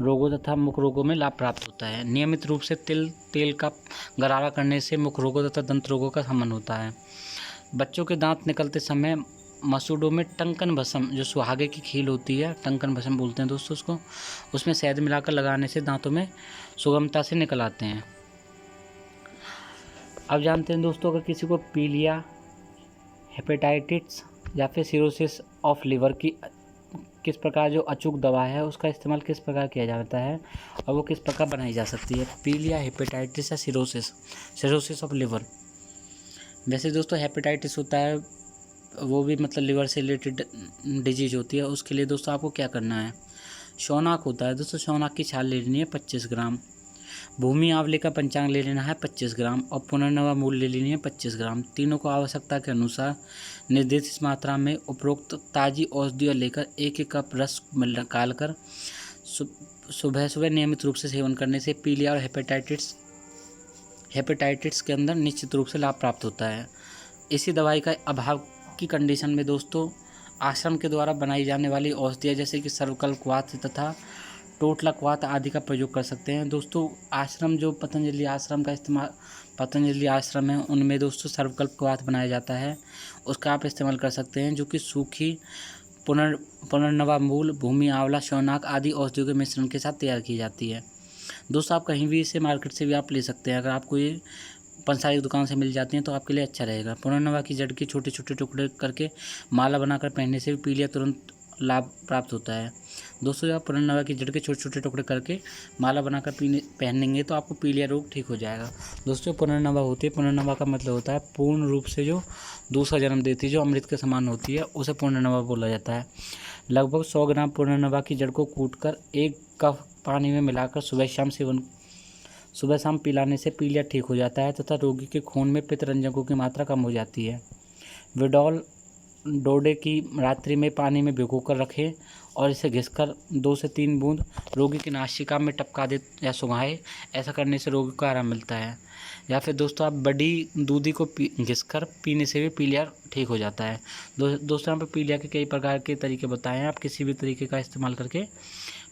रोगों तथा मुख रोगों में लाभ प्राप्त होता है। नियमित रूप से तेल का गरारा करने से मुख रोगों तथा दंत रोगों का शमन होता है। बच्चों के दांत निकलते समय मसूड़ों में टंकन भस्म, जो सुहागे की खील होती है, टंकन भस्म बोलते हैं दोस्तों उसको, उसमें शहद मिलाकर लगाने से दांतों में सुगमता से निकल आते हैं। अब जानते हैं दोस्तों, अगर किसी को पीलिया, हेपेटाइटिस या फिर सिरोसिस ऑफ लिवर की किस प्रकार जो अचूक दवा है उसका इस्तेमाल किस प्रकार किया जाता है और वो किस प्रकार बनाई जा सकती है। पीलिया, हेपेटाइटिस या सिरोसिस ऑफ लिवर। वैसे दोस्तों हेपेटाइटिस होता है वो भी मतलब लिवर से रिलेटेड डिजीज होती है। उसके लिए दोस्तों आपको क्या करना है, शौनाक होता है दोस्तों, शौनाक की छाल ले लेनी है 25 ग्राम, भूमि आंवले का पंचांग ले लेना है 25 ग्राम और पुनर्नवा मूल ले लेनी है 25 ग्राम। तीनों को आवश्यकता के अनुसार निर्देशित मात्रा में उपरोक्त ताजी औषधियाँ लेकर 1-1 कप रस निकाल कर सुबह सुबह नियमित रूप से सेवन करने से पीलिया और हेपेटाइटिस के अंदर निश्चित रूप से लाभ प्राप्त होता है। इसी दवाई का अभाव की कंडीशन में दोस्तों आश्रम के द्वारा बनाई जाने वाली औषधियाँ जैसे कि सर्वकल्पवात तथा टोटलाक्वाथ आदि का प्रयोग कर सकते हैं। दोस्तों आश्रम जो पतंजलि आश्रम है उनमें दोस्तों सर्वकल्पवात बनाया जाता है, उसका आप इस्तेमाल कर सकते हैं, जो कि सूखी पुनर्नवा मूल, भूमि आंवला, शौनाक आदि औषधियों के मिश्रण के साथ तैयार की जाती है। दोस्तों आप कहीं भी इसे मार्केट से भी आप ले सकते हैं, अगर आपको ये पंसारी की दुकान से मिल जाती हैं तो आपके लिए अच्छा रहेगा। पुनर्नवा की जड़ के छोटे छोटे टुकड़े करके माला बनाकर पहनने से भी पीलिया तुरंत लाभ प्राप्त होता है। दोस्तों जब आप पुनर्नवा की जड़ के छोटे छोटे टुकड़े करके माला बनाकर पहनेंगे तो आपको पीलिया रोग ठीक हो जाएगा। दोस्तों पुनर्नवा होती है, पुनर्नवा का मतलब होता है पूर्ण रूप से जो दूसरा जन्म देती है, जो अमृत के समान होती है, उसे पुनर्नवा बोला जाता है। लगभग 100 ग्राम पुनर्नवा की जड़ को कूटकर 1 कप पानी में मिलाकर सुबह शाम पिलाने से पीलिया ठीक हो जाता है तथा रोगी के खून में पित्तरंजकों की मात्रा कम हो जाती है। विडॉल डोडे की रात्रि में पानी में भिगोकर रखें और इसे घिसकर 2 से 3 बूंद रोगी की नासिका में टपका दे या सुंघाएं। ऐसा करने से रोगी को आराम मिलता है। या फिर दोस्तों आप बड़ी दूधी को घिसकर पीने से भी पीलिया ठीक हो जाता है। दोस्तों यहाँ पर पीलिया के कई प्रकार के तरीके बताए हैं, आप किसी भी तरीके का इस्तेमाल करके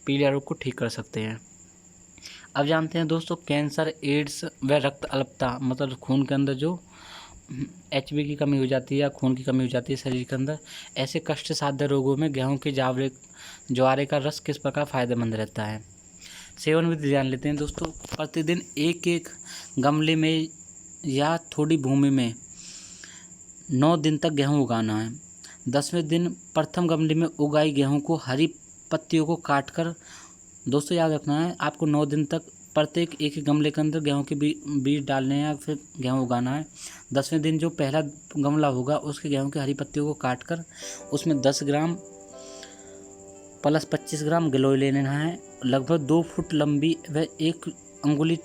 पीलिया रोग को ठीक कर सकते हैं। अब जानते हैं दोस्तों कैंसर, एड्स व रक्त अल्पता, मतलब खून के अंदर जो HB की कमी हो जाती है या खून की कमी हो जाती है शरीर के अंदर, ऐसे कष्ट साध्य रोगों में गेहूं के ज्वारे का रस किस प्रकार फ़ायदेमंद रहता है। सेवन विधि जान लेते हैं दोस्तों। प्रतिदिन एक गमले में या थोड़ी भूमि में 9 दिन तक गेहूं उगाना है। 10वें दिन प्रथम गमले में उगाई गेहूं को हरी पत्तियों को काटकर, दोस्तों याद रखना है आपको 9 दिन तक प्रत्येक एक गमले के अंदर गेहूं के बीज डालने हैं या फिर गेहूं उगाना है। 10वें दिन जो पहला गमला होगा उसके गेहूं की हरी पत्तियों को काटकर उसमें 10 ग्राम प्लस 25 ग्राम गिलोय लेना है। लगभग 2 फुट लंबी व 1 अंगुली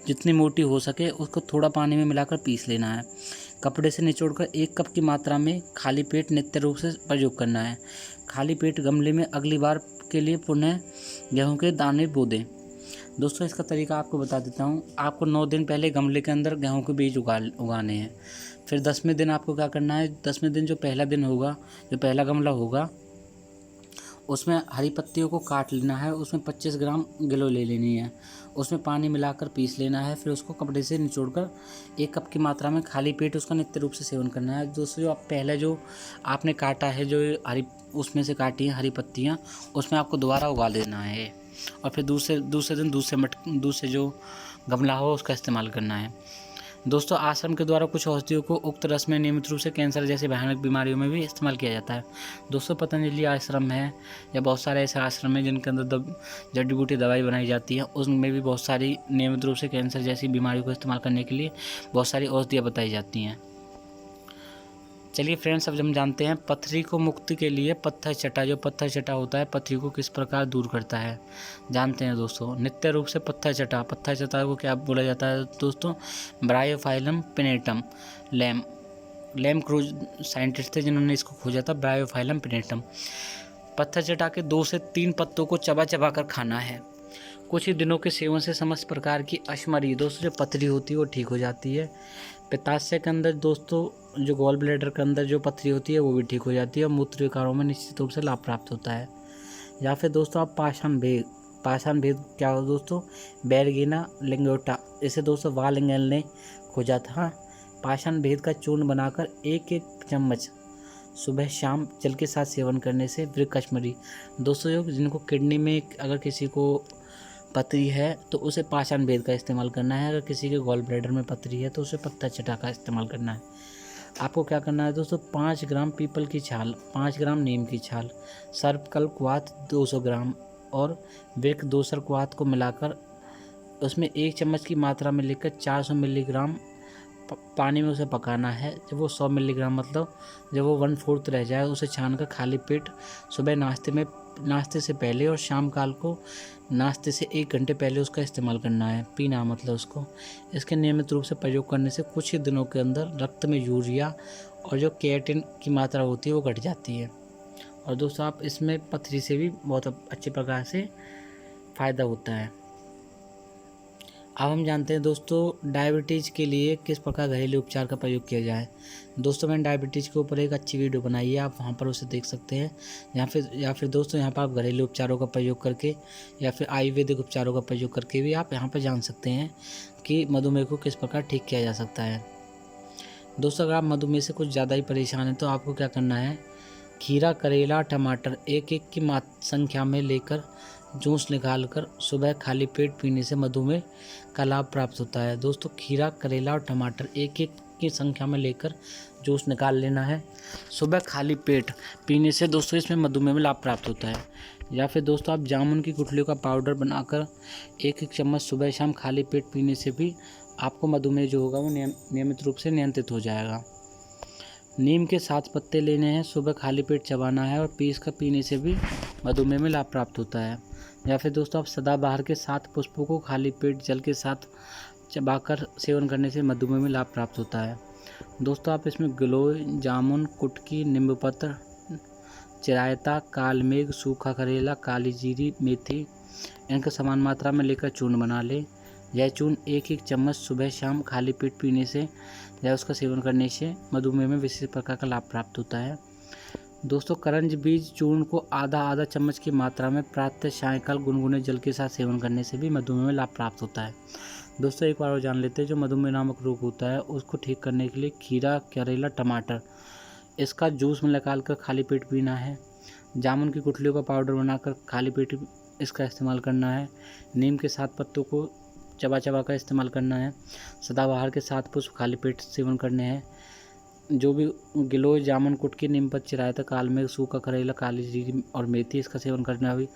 जितनी मोटी हो सके उसको थोड़ा पानी में मिलाकर पीस लेना है। कपड़े से निचोड़कर 1 कप की मात्रा में खाली पेट नित्य रूप से प्रयोग करना है। खाली पेट गमले में अगली बार के लिए पुनः गेहूं के दाने बो दें। दोस्तों इसका तरीका आपको बता देता हूँ। आपको 9 दिन पहले गमले के अंदर गेहूं के बीज उगाने हैं। फिर 10वें दिन आपको क्या करना है, 10वें दिन जो पहला दिन होगा, जो पहला गमला होगा, उसमें हरी पत्तियों को काट लेना है। उसमें 25 ग्राम गिलोय ले लेनी है। उसमें पानी मिलाकर पीस लेना है। फिर उसको कपड़े से निचोड़कर 1 कप की मात्रा में खाली पेट उसका नित्य रूप से सेवन करना है। दोस्तों जो आप पहले जो आपने काटा है, जो हरी उसमें से काटी हैं हरी पत्तियाँ, उसमें आपको दोबारा उगा लेना है और फिर दूसरे दिन दूसरे जो गमला हो उसका इस्तेमाल करना है। दोस्तों आश्रम के द्वारा कुछ औषधियों को उक्त रस में नियमित रूप से कैंसर जैसी भयानक बीमारियों में भी इस्तेमाल किया जाता है। दोस्तों पतंजलि आश्रम है या बहुत सारे ऐसे आश्रम हैं जिनके अंदर जड़ी बूटी दवाई बनाई जाती है, उसमें भी बहुत सारी नियमित रूप से कैंसर जैसी बीमारियों को इस्तेमाल करने के लिए बहुत सारी औषधियाँ बताई जाती हैं। चलिए फ्रेंड्स, अब हम जानते हैं पथरी को मुक्ति के लिए पत्थर चटा, जो पत्थर चटा होता है पथरी को किस प्रकार दूर करता है, जानते हैं दोस्तों। नित्य रूप से पत्थर चटा को क्या बोला जाता है दोस्तों, ब्रायोफाइलम पिनेटम। लैम क्रूज साइंटिस्ट थे जिन्होंने इसको खोजा था, ब्रायोफाइलम पिनेटम। पत्थर चटा के 2 से 3 पत्तों को चबा चबा कर खाना है। कुछ ही दिनों के सेवन से समस्त प्रकार की अश्मरी, दोस्तों जो पथरी होती है वो ठीक हो जाती है। पित्ताशय के अंदर दोस्तों जो गॉल ब्लैडर के अंदर जो पथरी होती है वो भी ठीक हो जाती है और मूत्र विकारों में निश्चित रूप से लाभ प्राप्त होता है। या फिर दोस्तों आप पाषाण भेद क्या हो दोस्तों, बैरगीना लिंगोटा, इसे दोस्तों वालिंगल ने खोजा था। पाषाण भेद का चूर्ण बनाकर 1 चम्मच सुबह शाम जल के साथ सेवन करने से वृक्कश्मरी, दोस्तों जो जिनको किडनी में अगर किसी को पथरी है तो उसे पाषाण भेद का इस्तेमाल करना है। अगर किसी के गॉल ब्लैडर में पथरी है तो उसे पत्थर चटा का इस्तेमाल करना है। आपको क्या करना है दोस्तों, 5 ग्राम पीपल की छाल, 5 ग्राम नीम की छाल, सर्पकल्पवात 200 ग्राम और वृक्क दोसरक्वात को मिलाकर उसमें 1 चम्मच की मात्रा में लेकर 400 मिलीग्राम पानी में उसे पकाना है। जब वो 100 मिलीग्राम मतलब जब वो 1/4 रह जाए उसे छानकर खाली पेट सुबह नाश्ते से पहले और शाम काल को नाश्ते से 1 घंटे पहले उसका इस्तेमाल करना है, पीना मतलब उसको। इसके नियमित रूप से प्रयोग करने से कुछ ही दिनों के अंदर रक्त में यूरिया और जो केराटिन की मात्रा होती है वो घट जाती है। और दोस्तों आप इसमें पथरी से भी बहुत अच्छे प्रकार से फ़ायदा होता है। अब हम जानते हैं दोस्तों डायबिटीज़ के लिए किस प्रकार घरेलू उपचार का प्रयोग किया जाए। दोस्तों मैंने डायबिटीज़ के ऊपर एक अच्छी वीडियो बनाई है, आप वहां पर उसे देख सकते हैं। या फिर दोस्तों यहाँ पर आप घरेलू उपचारों का प्रयोग करके या फिर आयुर्वेदिक उपचारों का प्रयोग करके भी आप यहाँ पर जान सकते हैं कि मधुमेह को किस प्रकार ठीक किया जा सकता है। दोस्तों अगर आप मधुमेह से कुछ ज़्यादा ही परेशान हैं तो आपको क्या करना है, खीरा, करेला, टमाटर 1-1 की संख्या में लेकर जूस निकालकर सुबह खाली पेट पीने से मधुमेह का लाभ प्राप्त होता है। दोस्तों खीरा, करेला और टमाटर 1-1 की संख्या में लेकर जूस निकाल लेना है। सुबह खाली पेट पीने से दोस्तों इसमें मधुमेह में लाभ प्राप्त होता है। या फिर दोस्तों आप जामुन की गुठलियों का पाउडर बनाकर 1-1 चम्मच सुबह शाम खाली पेट पीने से भी आपको मधुमेह जो होगा वो नियमित रूप से नियंत्रित हो जाएगा। नीम के 7 पत्ते लेने हैं, सुबह खाली पेट चबाना है और पीस कर पीने से भी मधुमेह में लाभ प्राप्त होता है। या फिर दोस्तों आप सदाबहार के 7 पुष्पों को खाली पेट जल के साथ चबाकर सेवन करने से मधुमेह में लाभ प्राप्त होता है। दोस्तों आप इसमें गिलोय, जामुन, कुटकी, नींबूपत्र, चिरायता, कालमेघ, सूखा करेला, काली जीरी, मेथी इनका समान मात्रा में लेकर चूर्ण बना लें। यह चूर्ण 1-1 चम्मच सुबह शाम खाली पेट पीने से या उसका सेवन करने से मधुमेह में विशेष प्रकार का लाभ प्राप्त होता है। दोस्तों करंज बीज चूर्ण को आधा चम्मच की मात्रा में प्रातः सायंकाल गुनगुने जल के साथ सेवन करने से भी मधुमेह में लाभ प्राप्त होता है। दोस्तों एक बार और जान लेते हैं जो मधुमेह नामक रोग होता है उसको ठीक करने के लिए खीरा, करेला, टमाटर इसका जूस में निकाल कर खाली पेट पीना है। जामुन की गुठलियों का पाउडर बनाकर खाली पेट इसका इस्तेमाल करना है। नीम के 7 पत्तों को चबा कर इस्तेमाल करना है। सदाबहार के 7 पुष्प खाली पेट सेवन करने हैं। जो भी गिलोय, जामुन, कुटकी, नीमपत्र, चिरायता, कालमेघ, सूखा करेला, काली जीरी और मेथी इसका सेवन करना भी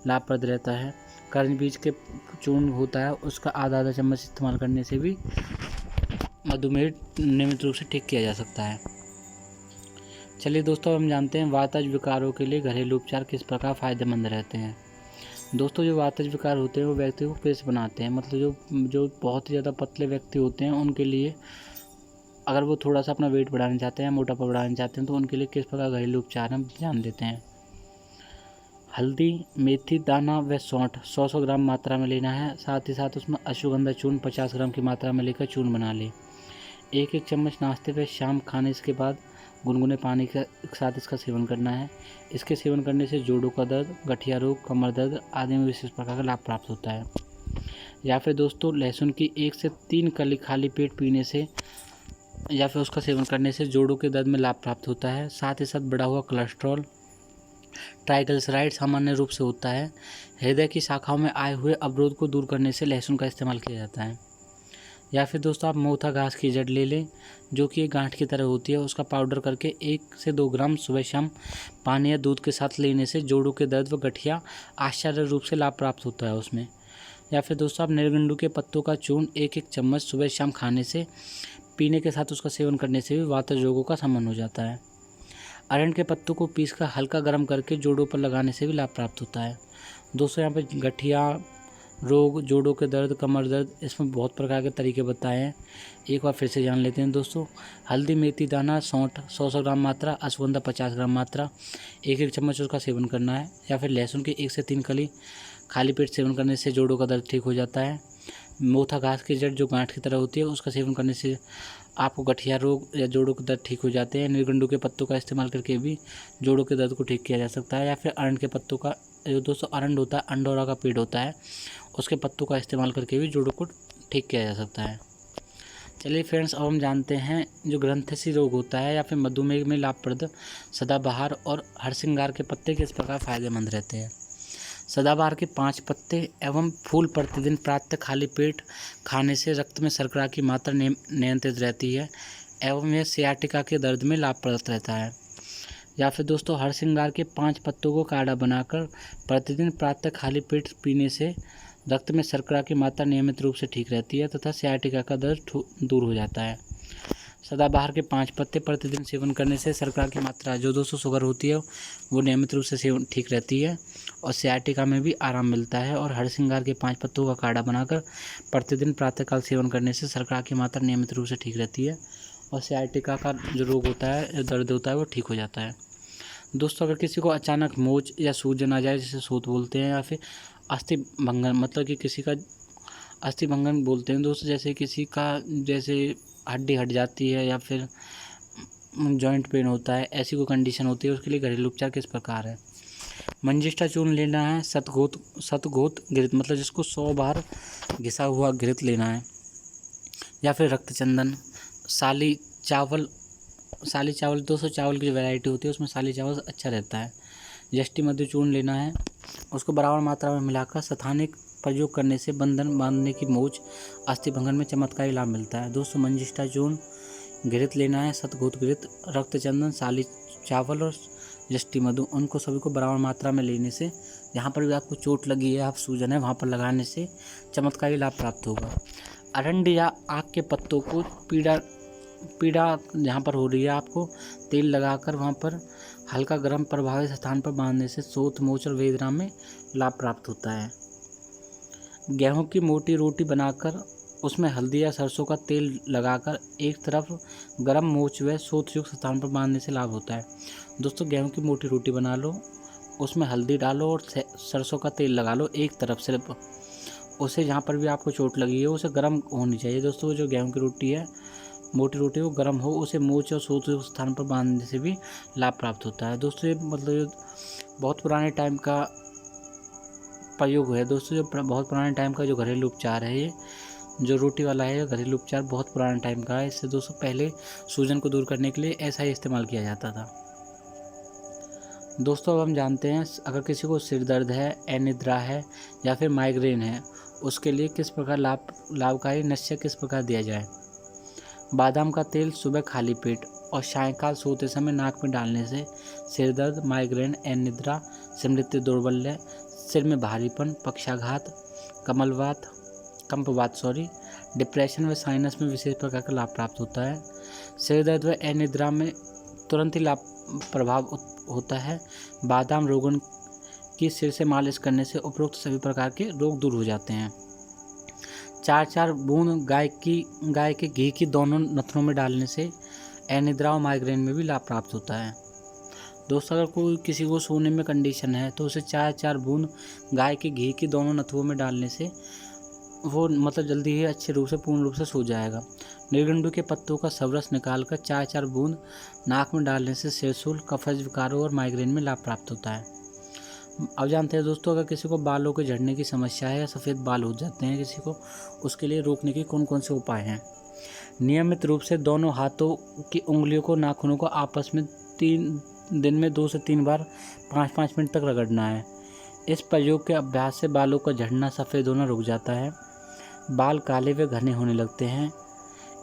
लाभप्रद रहता है। करंज बीज के चूर्ण होता है उसका आधा चम्मच इस्तेमाल करने से भी मधुमेह नियमित रूप से ठीक किया जा सकता है। चलिए दोस्तों हम जानते हैं वातज विकारों के लिए घरेलू उपचार किस प्रकार फ़ायदेमंद रहते हैं। दोस्तों जो वातज विकार होते हैं वो व्यक्ति को पेश बनाते हैं, मतलब जो बहुत ही ज़्यादा पतले व्यक्ति होते हैं उनके लिए अगर वो थोड़ा सा अपना वेट बढ़ाना चाहते हैं, मोटापा बढ़ाना चाहते हैं तो उनके लिए किस प्रकार घरेलू उपचार हम जान लेते हैं। हल्दी, मेथी दाना व सौंठ 100 ग्राम मात्रा में लेना है। साथ ही साथ उसमें अश्वगंधा चूर्ण 50 ग्राम की मात्रा में लेकर चूर्ण बना लें। 1-1 चम्मच नाश्ते व शाम खाने के बाद गुनगुने पानी के साथ इसका सेवन करना है। इसके सेवन करने से जोड़ों का दर्द, गठिया रोग, कमर दर्द आदि में विशेष प्रकार का लाभ प्राप्त होता है। या फिर दोस्तों लहसुन की 1 से 3 कली खाली पेट पीने से या फिर उसका सेवन करने से जोड़ों के दर्द में लाभ प्राप्त होता है। साथ ही साथ बढ़ा हुआ कोलेस्ट्रॉल, ट्राइग्लिसराइड सामान्य रूप से होता है। हृदय की शाखाओं में आए हुए अवरोध को दूर करने से लहसुन का इस्तेमाल किया जाता है। या फिर दोस्तों आप मोथा घास की जड़ ले लें जो कि एक गांठ की तरह होती है, उसका पाउडर करके 1 से 2 ग्राम सुबह शाम पानी या दूध के साथ लेने से जोड़ों के दर्द व गठिया आश्चर्य रूप से लाभ प्राप्त होता है उसमें। या फिर दोस्तों आप निर्गुंडू के पत्तों का चूर्ण 1-1 चम्मच सुबह शाम खाने से पीने के साथ उसका सेवन करने से भी वातज रोगों का शमन हो जाता है। अरंड के पत्तों को पीसकर हल्का गर्म करके जोड़ों पर लगाने से भी लाभ प्राप्त होता है। दोस्तों यहाँ पे गठिया रोग, जोड़ों के दर्द, कमर दर्द इसमें बहुत प्रकार के तरीके बताए हैं, एक बार फिर से जान लेते हैं दोस्तों। हल्दी, मेथी दाना, सौंठ 100 ग्राम मात्रा, अश्वगंधा 50 ग्राम मात्रा, 1-1 चम्मच उसका सेवन करना है। या फिर लहसुन की 1 से 3 कली खाली पेट सेवन करने से जोड़ों का दर्द ठीक हो जाता है। मोथा घास की जड़ जो गांठ की तरह होती है उसका सेवन करने से आपको गठिया रोग या जोड़ों के दर्द ठीक हो जाते हैं। निर्गुंडू के पत्तों का इस्तेमाल करके भी जोड़ों के दर्द को ठीक किया जा सकता है। या फिर अरंड के पत्तों का, जो दोस्तों अरंड होता है अंडोरा का पेड़ होता है, उसके पत्तों का इस्तेमाल करके भी जोड़ों को ठीक किया जा सकता है। चलिए फ्रेंड्स अब हम जानते हैं जो ग्रंथिशी रोग होता है या फिर मधुमेह में लाभप्रद सदाबहार और हरसिंगार के पत्ते किस प्रकार फ़ायदेमंद रहते हैं। सदाबहार के 5 पत्ते एवं फूल प्रतिदिन प्रातः खाली पेट खाने से रक्त में शर्करा की मात्रा नियंत्रित रहती है एवं यह सियाटिका के दर्द में लाभप्रद रहता है। या फिर दोस्तों हरसिंगार के 5 पत्तों को काढ़ा बनाकर प्रतिदिन प्रातः खाली पेट पीने से रक्त में शर्करा की मात्रा नियमित रूप से ठीक रहती है तथा सियाटिका का दर्द दूर हो जाता है। सदाबहार के 5 पत्ते प्रतिदिन सेवन करने से शर्करा की मात्रा जो 200 शुगर होती है वो नियमित रूप से सेवन ठीक रहती है और सियाटिका में भी आराम मिलता है। और हरसिंगार के 5 पत्तों का काढ़ा बनाकर प्रतिदिन प्रातःकाल सेवन करने से शर्करा की मात्रा नियमित रूप से ठीक रहती है और सियाटिका का जो रोग होता है, जो दर्द होता है वो ठीक हो जाता है। दोस्तों अगर किसी को अचानक मोच या सूजन आ जाए जिसे सोत बोलते हैं, या फिर अस्थि भंगन मतलब कि किसी का अस्थि भंगन बोलते हैं दोस्तों, जैसे किसी का जैसे हड्डी हट जाती है या फिर जॉइंट पेन होता है, ऐसी कोई कंडीशन होती है, उसके लिए घरेलू उपचार किस प्रकार है। मंजिष्ठा चूर्ण लेना है, शतघोत घृत मतलब जिसको 100 बार घिसा हुआ घृत लेना है। या फिर रक्तचंदन, साली चावल 200 चावल की जो वैरायटी होती है उसमें साली चावल अच्छा रहता है। यष्टि मधु चूर्ण लेना है, उसको बराबर मात्रा में मिलाकर स्थानिक प्रयोग करने से बंधन बांधने की मोच अस्थि भंगन में चमत्कारी लाभ मिलता है। दोस्तों मंजिष्ठा चूर्ण घृत लेना है, शतघूत घृत, रक्तचंदन, साली चावल और जष्टी मधु, उनको सभी को बराबर मात्रा में लेने से जहाँ पर भी आपको चोट लगी है, आप सूजन है, वहाँ पर लगाने से चमत्कारी लाभ प्राप्त होगा। अरंडी या आक के पत्तों को पीड़ा जहाँ पर हो रही है, आपको तेल लगाकर वहाँ पर हल्का गर्म प्रभावित स्थान पर बांधने से शोथ, मोच और वेदना में लाभ प्राप्त होता है। गेहूं की मोटी रोटी बनाकर उसमें हल्दी या सरसों का तेल लगाकर एक तरफ गर्म मोच व शोथ युक्त स्थान पर बांधने से लाभ होता है। दोस्तों, गेहूं की मोटी रोटी बना लो, उसमें हल्दी डालो और सरसों का तेल लगा लो एक तरफ से, उसे जहाँ पर भी आपको चोट लगी है उसे गर्म होनी चाहिए। दोस्तों, जो गेहूं की रोटी है, मोटी रोटी वो गर्म हो, उसे मोच और शोथ युक्त स्थान पर बांधने से भी लाभ प्राप्त होता है। दोस्तों, ये मतलब बहुत पुराने टाइम का प्रयोग है। दोस्तों, जो बहुत पुराने टाइम का जो घरेलू उपचार है, ये जो रोटी वाला है घरेलू उपचार बहुत पुराने टाइम का है। इससे दोस्तों पहले सूजन को दूर करने के लिए ऐसा ही इस्तेमाल किया जाता था। दोस्तों, अब हम जानते हैं अगर किसी को सिर दर्द है, अनिद्रा है या फिर माइग्रेन है, उसके लिए किस प्रकार लाभकारी निश्चय किस प्रकार दिया जाए। बादाम का तेल सुबह खाली पेट और सायंकाल सोते समय नाक में डालने से सिर दर्द, माइग्रेन, अनिद्रा, स्मृति दुर्बल्य, सिर में भारीपन, पक्षाघात, कंपवात डिप्रेशन व साइनस में विशेष प्रकार का लाभ प्राप्त होता है। सिर दर्द व अनिद्रा में तुरंत ही लाभ प्रभाव होता है। बादाम रोगन की सिर से मालिश करने से उपरोक्त सभी प्रकार के रोग दूर हो जाते हैं। 4-4 बूंद गाय के घी की दोनों नथनों में डालने से अनिद्रा और माइग्रेन में भी लाभ प्राप्त होता है। दोस्तों, अगर कोई किसी को सोने में कंडीशन है तो उसे 4-4 बूंद गाय के घी की दोनों नथुओं में डालने से वो मतलब जल्दी ही अच्छे रूप से पूर्ण रूप से सो जाएगा। नीलगंडू के पत्तों का सब रस निकालकर 4-4 बूंद नाक में डालने से सिरसूल, कफज विकारों और माइग्रेन में लाभ प्राप्त होता है। अब जानते हैं दोस्तों, अगर किसी को बालों के झड़ने की समस्या है या सफ़ेद बाल हो जाते हैं किसी को, उसके लिए रोकने के कौन कौन से उपाय हैं। नियमित रूप से दोनों हाथों की उंगलियों को, नाखूनों को आपस में 3 दिन में 2 से 3 बार 5-5 मिनट तक रगड़ना है। इस प्रयोग के अभ्यास से बालों का झड़ना, सफ़ेद होना रुक जाता है, बाल काले व घने होने लगते हैं।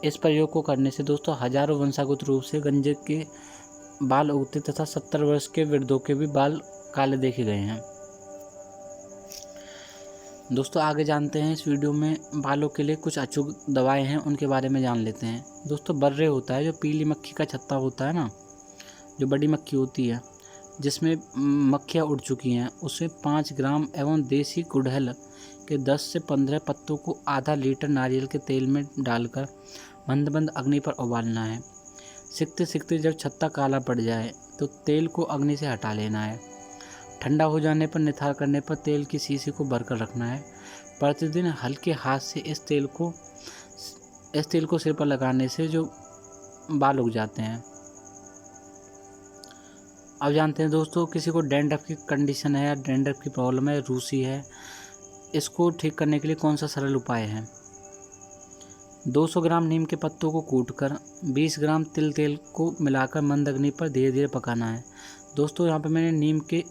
इस प्रयोग को करने से दोस्तों हजारों वंशागत रूप से गंजे के बाल उगते तथा 70 वर्ष के वृद्धों के भी बाल काले देखे गए हैं। दोस्तों, आगे जानते हैं इस वीडियो में बालों के लिए कुछ अचूक दवाएं हैं, उनके बारे में जान लेते हैं। दोस्तों, बर्रे होता है, जो पीली मक्खी का छत्ता होता है ना, जो बड़ी मक्खी होती है जिसमें मक्खियाँ उड़ चुकी हैं, उसे 5 ग्राम एवं देसी गुड़हल के 10 से 15 पत्तों को आधा लीटर नारियल के तेल में डालकर मंद मंद अग्नि पर उबालना है। सिकते सिकते जब छत्ता काला पड़ जाए तो तेल को अग्नि से हटा लेना है। ठंडा हो जाने पर निथार करने पर तेल की शीशी को भरकर रखना है। प्रतिदिन हल्के हाथ से इस तेल को सिर पर लगाने से जो बाल उग जाते हैं। अब जानते हैं दोस्तों, किसी को डैंड्रफ की कंडीशन है या डैंड्रफ की प्रॉब्लम है, रूसी है, इसको ठीक करने के लिए कौन सा सरल उपाय है। 200 ग्राम नीम के पत्तों को कूटकर 20 ग्राम तिल तेल को मिलाकर मंद अग्नि पर धीरे धीरे पकाना है। दोस्तों, यहाँ पर मैंने नीम के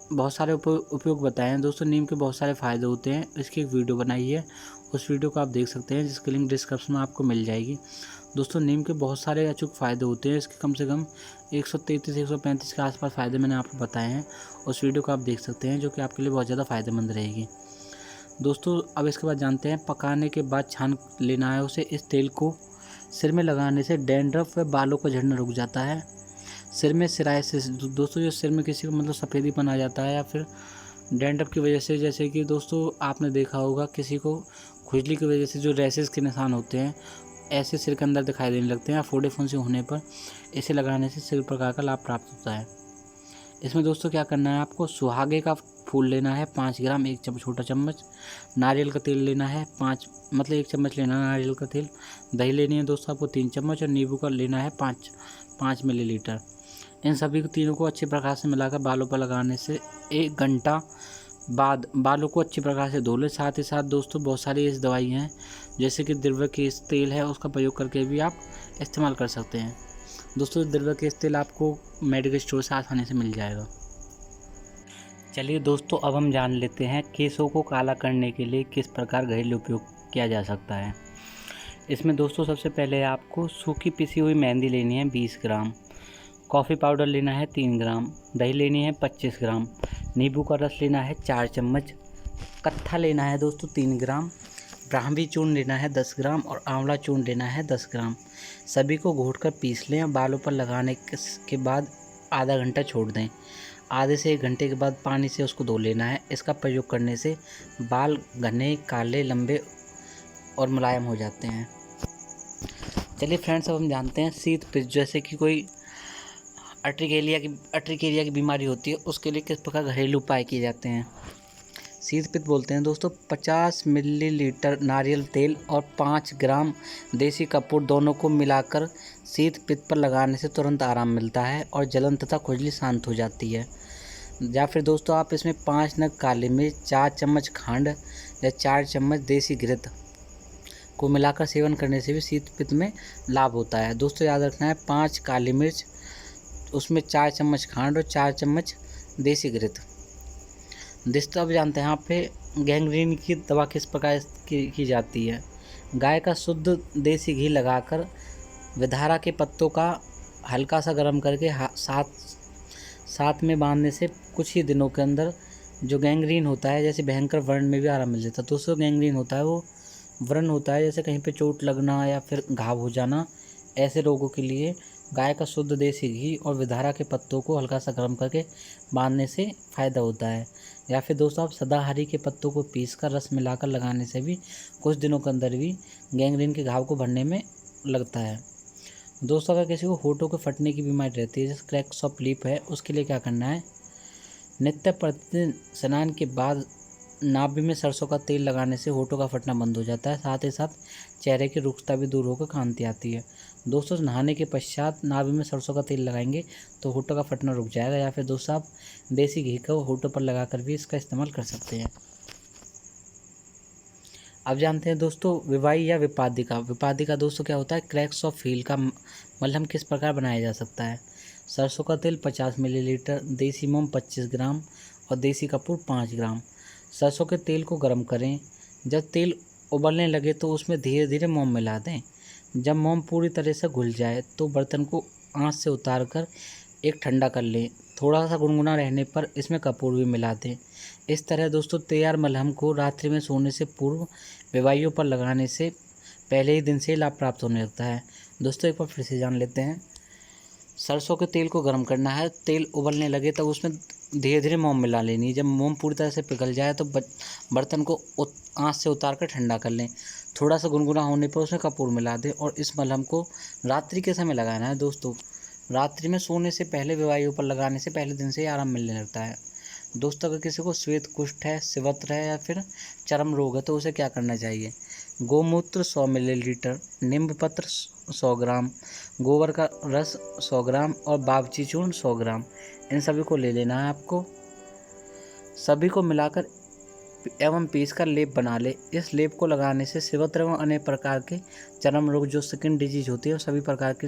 बहुत सारे उपयोग बताए हैं। दोस्तों, नीम के बहुत सारे फ़ायदे होते हैं, इसकी एक वीडियो बनाई है, उस वीडियो को आप देख सकते हैं, जिसकी लिंक डिस्क्रिप्शन में आपको मिल जाएगी। दोस्तों, नीम के बहुत सारे अचूक फ़ायदे होते हैं, इसके कम से कम 133-135 के आसपास फ़ायदे मैंने आपको बताए हैं, उस वीडियो को आप देख सकते हैं, जो कि आपके लिए बहुत ज़्यादा फ़ायदेमंद रहेगी। दोस्तों, अब इसके बाद जानते हैं, पकाने के बाद छान लेना है उसे। इस तेल को सिर में लगाने से डैंड्रफ व बालों का झड़ना रुक जाता है। सिर में सिराइसिस, दोस्तों जो सिर में किसी को मतलब सफ़ेदीपन आ जाता है या फिर डैंड्रफ की वजह से, जैसे कि दोस्तों आपने देखा होगा किसी को खुजली की वजह से जो रैसेस के निशान होते हैं, ऐसे सिर के अंदर दिखाई देने लगते हैं, या फोड़े फुंसी होने पर इसे लगाने से सिर प्रकार का लाभ प्राप्त होता है। इसमें दोस्तों क्या करना है, आपको सुहागे का फूल लेना है 5 ग्राम, 1 छोटा चम्मच, नारियल का तेल लेना है 1 चम्मच लेना है नारियल का तेल, दही लेनी है दोस्तों आपको 3 चम्मच, और नींबू का लेना है 5 मिलीलीटर। इन सभी को तीनों को अच्छे प्रकार से मिलाकर बालों पर लगाने से 1 घंटा बाद बालों को अच्छी प्रकार से धो लें। साथ ही साथ दोस्तों बहुत सारी ऐसी दवाइयाँ हैं, जैसे कि दिव्य केश तेल है, उसका प्रयोग करके भी आप इस्तेमाल कर सकते हैं। दोस्तों, दिव्य केश तेल आपको मेडिकल स्टोर से आसानी से मिल जाएगा। चलिए दोस्तों, अब हम जान लेते हैं केशों को काला करने के लिए किस प्रकार घरेलू उपयोग किया जा सकता है। इसमें दोस्तों सबसे पहले आपको सूखी पिसी हुई मेहंदी लेनी है 20 ग्राम, कॉफ़ी पाउडर लेना है 3 ग्राम, दही लेनी है 25 ग्राम, नींबू का रस लेना है 4 चम्मच, कत्था लेना है दोस्तों 3 ग्राम, ब्राह्मी चूर्ण लेना है 10 ग्राम और आंवला चूर्ण लेना है 10 ग्राम। सभी को घोटकर पीस लें और बालों पर लगाने के बाद आधा घंटा छोड़ दें। आधे से 1 घंटे के बाद पानी से उसको धो लेना है। इसका प्रयोग करने से बाल घने, काले, लंबे और मुलायम हो जाते हैं। चलिए फ्रेंड्स, अब हम जानते हैं शीत पित्त, जैसे कि कोई अर्टिकेरिया की बीमारी होती है, उसके लिए किस प्रकार घरेलू उपाय किए जाते हैं। शीत पित्त बोलते हैं दोस्तों 50 मिलीलीटर नारियल तेल और 5 ग्राम देसी कपूर दोनों को मिलाकर शीत पित्त पर लगाने से तुरंत आराम मिलता है और जलन तथा खुजली शांत हो जाती है। या फिर दोस्तों आप इसमें 5 नग काली मिर्च, 4 चम्मच खंड या 4 चम्मच देसी घृत को मिलाकर सेवन करने से भी शीत पित्त में लाभ होता है। दोस्तों याद रखना है 5 काली मिर्च, उसमें 4 चम्मच खंड और 4 चम्मच देसी घृत। दोस्तों अब जानते हैं यहाँ पे गैंग्रीन की दवा किस प्रकार की जाती है। गाय का शुद्ध देसी घी लगाकर विधारा के पत्तों का हल्का सा गर्म करके साथ में बांधने से कुछ ही दिनों के अंदर जो गैंग्रीन होता है, जैसे भयंकर व्रण में भी आराम मिल जाता है। दोस्तों गैंग्रीन होता है वो व्रण होता है जैसे कहीं पे चोट लगना या फिर घाव हो जाना। ऐसे रोगों के लिए गाय का शुद्ध देसी घी और विधारा के पत्तों को हल्का सा गर्म करके बांधने से फ़ायदा होता है। या फिर दोस्तों आप सदाहरी के पत्तों को पीसकर रस मिलाकर लगाने से भी कुछ दिनों के अंदर भी गैंग्रीन के घाव को भरने में लगता है। दोस्तों अगर किसी को होठों के फटने की बीमारी रहती है, जैसे क्रैक्स ऑफ लिप है, उसके लिए क्या करना है, नित्य प्रतिदिन स्नान के बाद नाभि में सरसों का तेल लगाने से होठों का फटना बंद हो जाता है। साथ ही साथ चेहरे की रुखता भी दूर होकर कांति आती है। दोस्तों नहाने के पश्चात नाभि में सरसों का तेल लगाएंगे तो होठों का फटना रुक जाएगा। या फिर दोस्तों आप देसी घी को होठों पर लगाकर भी इसका इस्तेमाल कर सकते हैं। अब जानते हैं दोस्तों विवाई या विपादिका। विपादिका दोस्तों क्या होता है, क्रैक्स ऑफ हील का मलहम किस प्रकार बनाया जा सकता है। सरसों का तेल 50 मिलीलीटर, देसी मोम 25 ग्राम और देसी कपूर 5 ग्राम। सरसों के तेल को गर्म करें। जब तेल उबलने लगे तो उसमें धीरे धीरे मोम मिला दें। जब मोम पूरी तरह से घुल जाए तो बर्तन को आंच से उतार कर एक ठंडा कर लें। थोड़ा सा गुनगुना रहने पर इसमें कपूर भी मिला दें। इस तरह दोस्तों तैयार मलहम को रात्रि में सोने से पूर्व विवाइयों पर लगाने से पहले ही दिन से लाभ प्राप्त होने लगता है। दोस्तों एक बार फिर से जान लेते हैं। सरसों के तेल को गर्म करना है। तेल उबलने लगे तब उसमें धीरे धीरे मोम मिला लेनी है। जब मोम पूरी तरह से पिघल जाए तो बर्तन को आंच से उतार कर ठंडा कर लें। थोड़ा सा गुनगुना होने पर उसमें कपूर मिला दें और इस मलहम को रात्रि के समय लगाना है। दोस्तों रात्रि में सोने से पहले विवाहियों पर लगाने से पहले दिन से ही आराम मिलने लगता है। दोस्तों अगर किसी को श्वेत कुष्ठ है, सिवत्र है या फिर चर्म रोग है तो उसे क्या करना चाहिए। गोमूत्र 100 मिलीलीटर, नींब पत्र 100 ग्राम, गोबर का रस 100 ग्राम और बावची चूर्ण 100 ग्राम, इन सभी को ले लेना है आपको। सभी को मिलाकर एवं पीसकर लेप बना ले। इस लेप को लगाने से सिवत्र एवं अन्य प्रकार के चर्म रोग जो स्किन डिजीज होती है सभी प्रकार के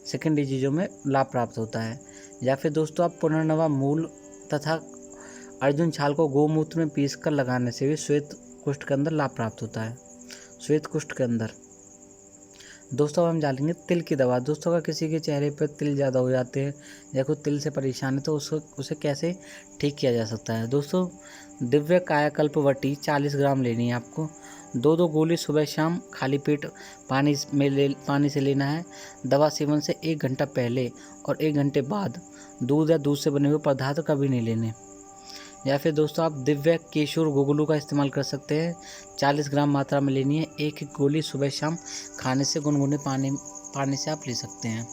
स्किन डिजीजों में लाभ प्राप्त होता है। या फिर दोस्तों आप पुनर्नवा मूल तथा अर्जुन छाल को गोमूत्र में पीसकर लगाने से भी श्वेत कुष्ठ के अंदर लाभ प्राप्त होता है। श्वेत कुष्ठ के अंदर दोस्तों हम जानेंगे तिल की दवा। दोस्तों अगर किसी के चेहरे पर तिल ज़्यादा हो जाते हैं या कोई तिल से परेशान है तो उसे कैसे ठीक किया जा सकता है। दोस्तों दिव्य कायाकल्प वटी 40 ग्राम लेनी है आपको। 2 गोली सुबह शाम खाली पेट पानी से लेना है। दवा सेवन से 1 घंटा पहले और 1 घंटे बाद दूध या दूध से बने हुए पदार्थ कभी नहीं लेने। या फिर दोस्तों आप दिव्य केशुर गुगलू का इस्तेमाल कर सकते हैं। 40 ग्राम मात्रा में लेनी है। एक गोली सुबह शाम खाने से गुनगुने पानी से आप ले सकते हैं।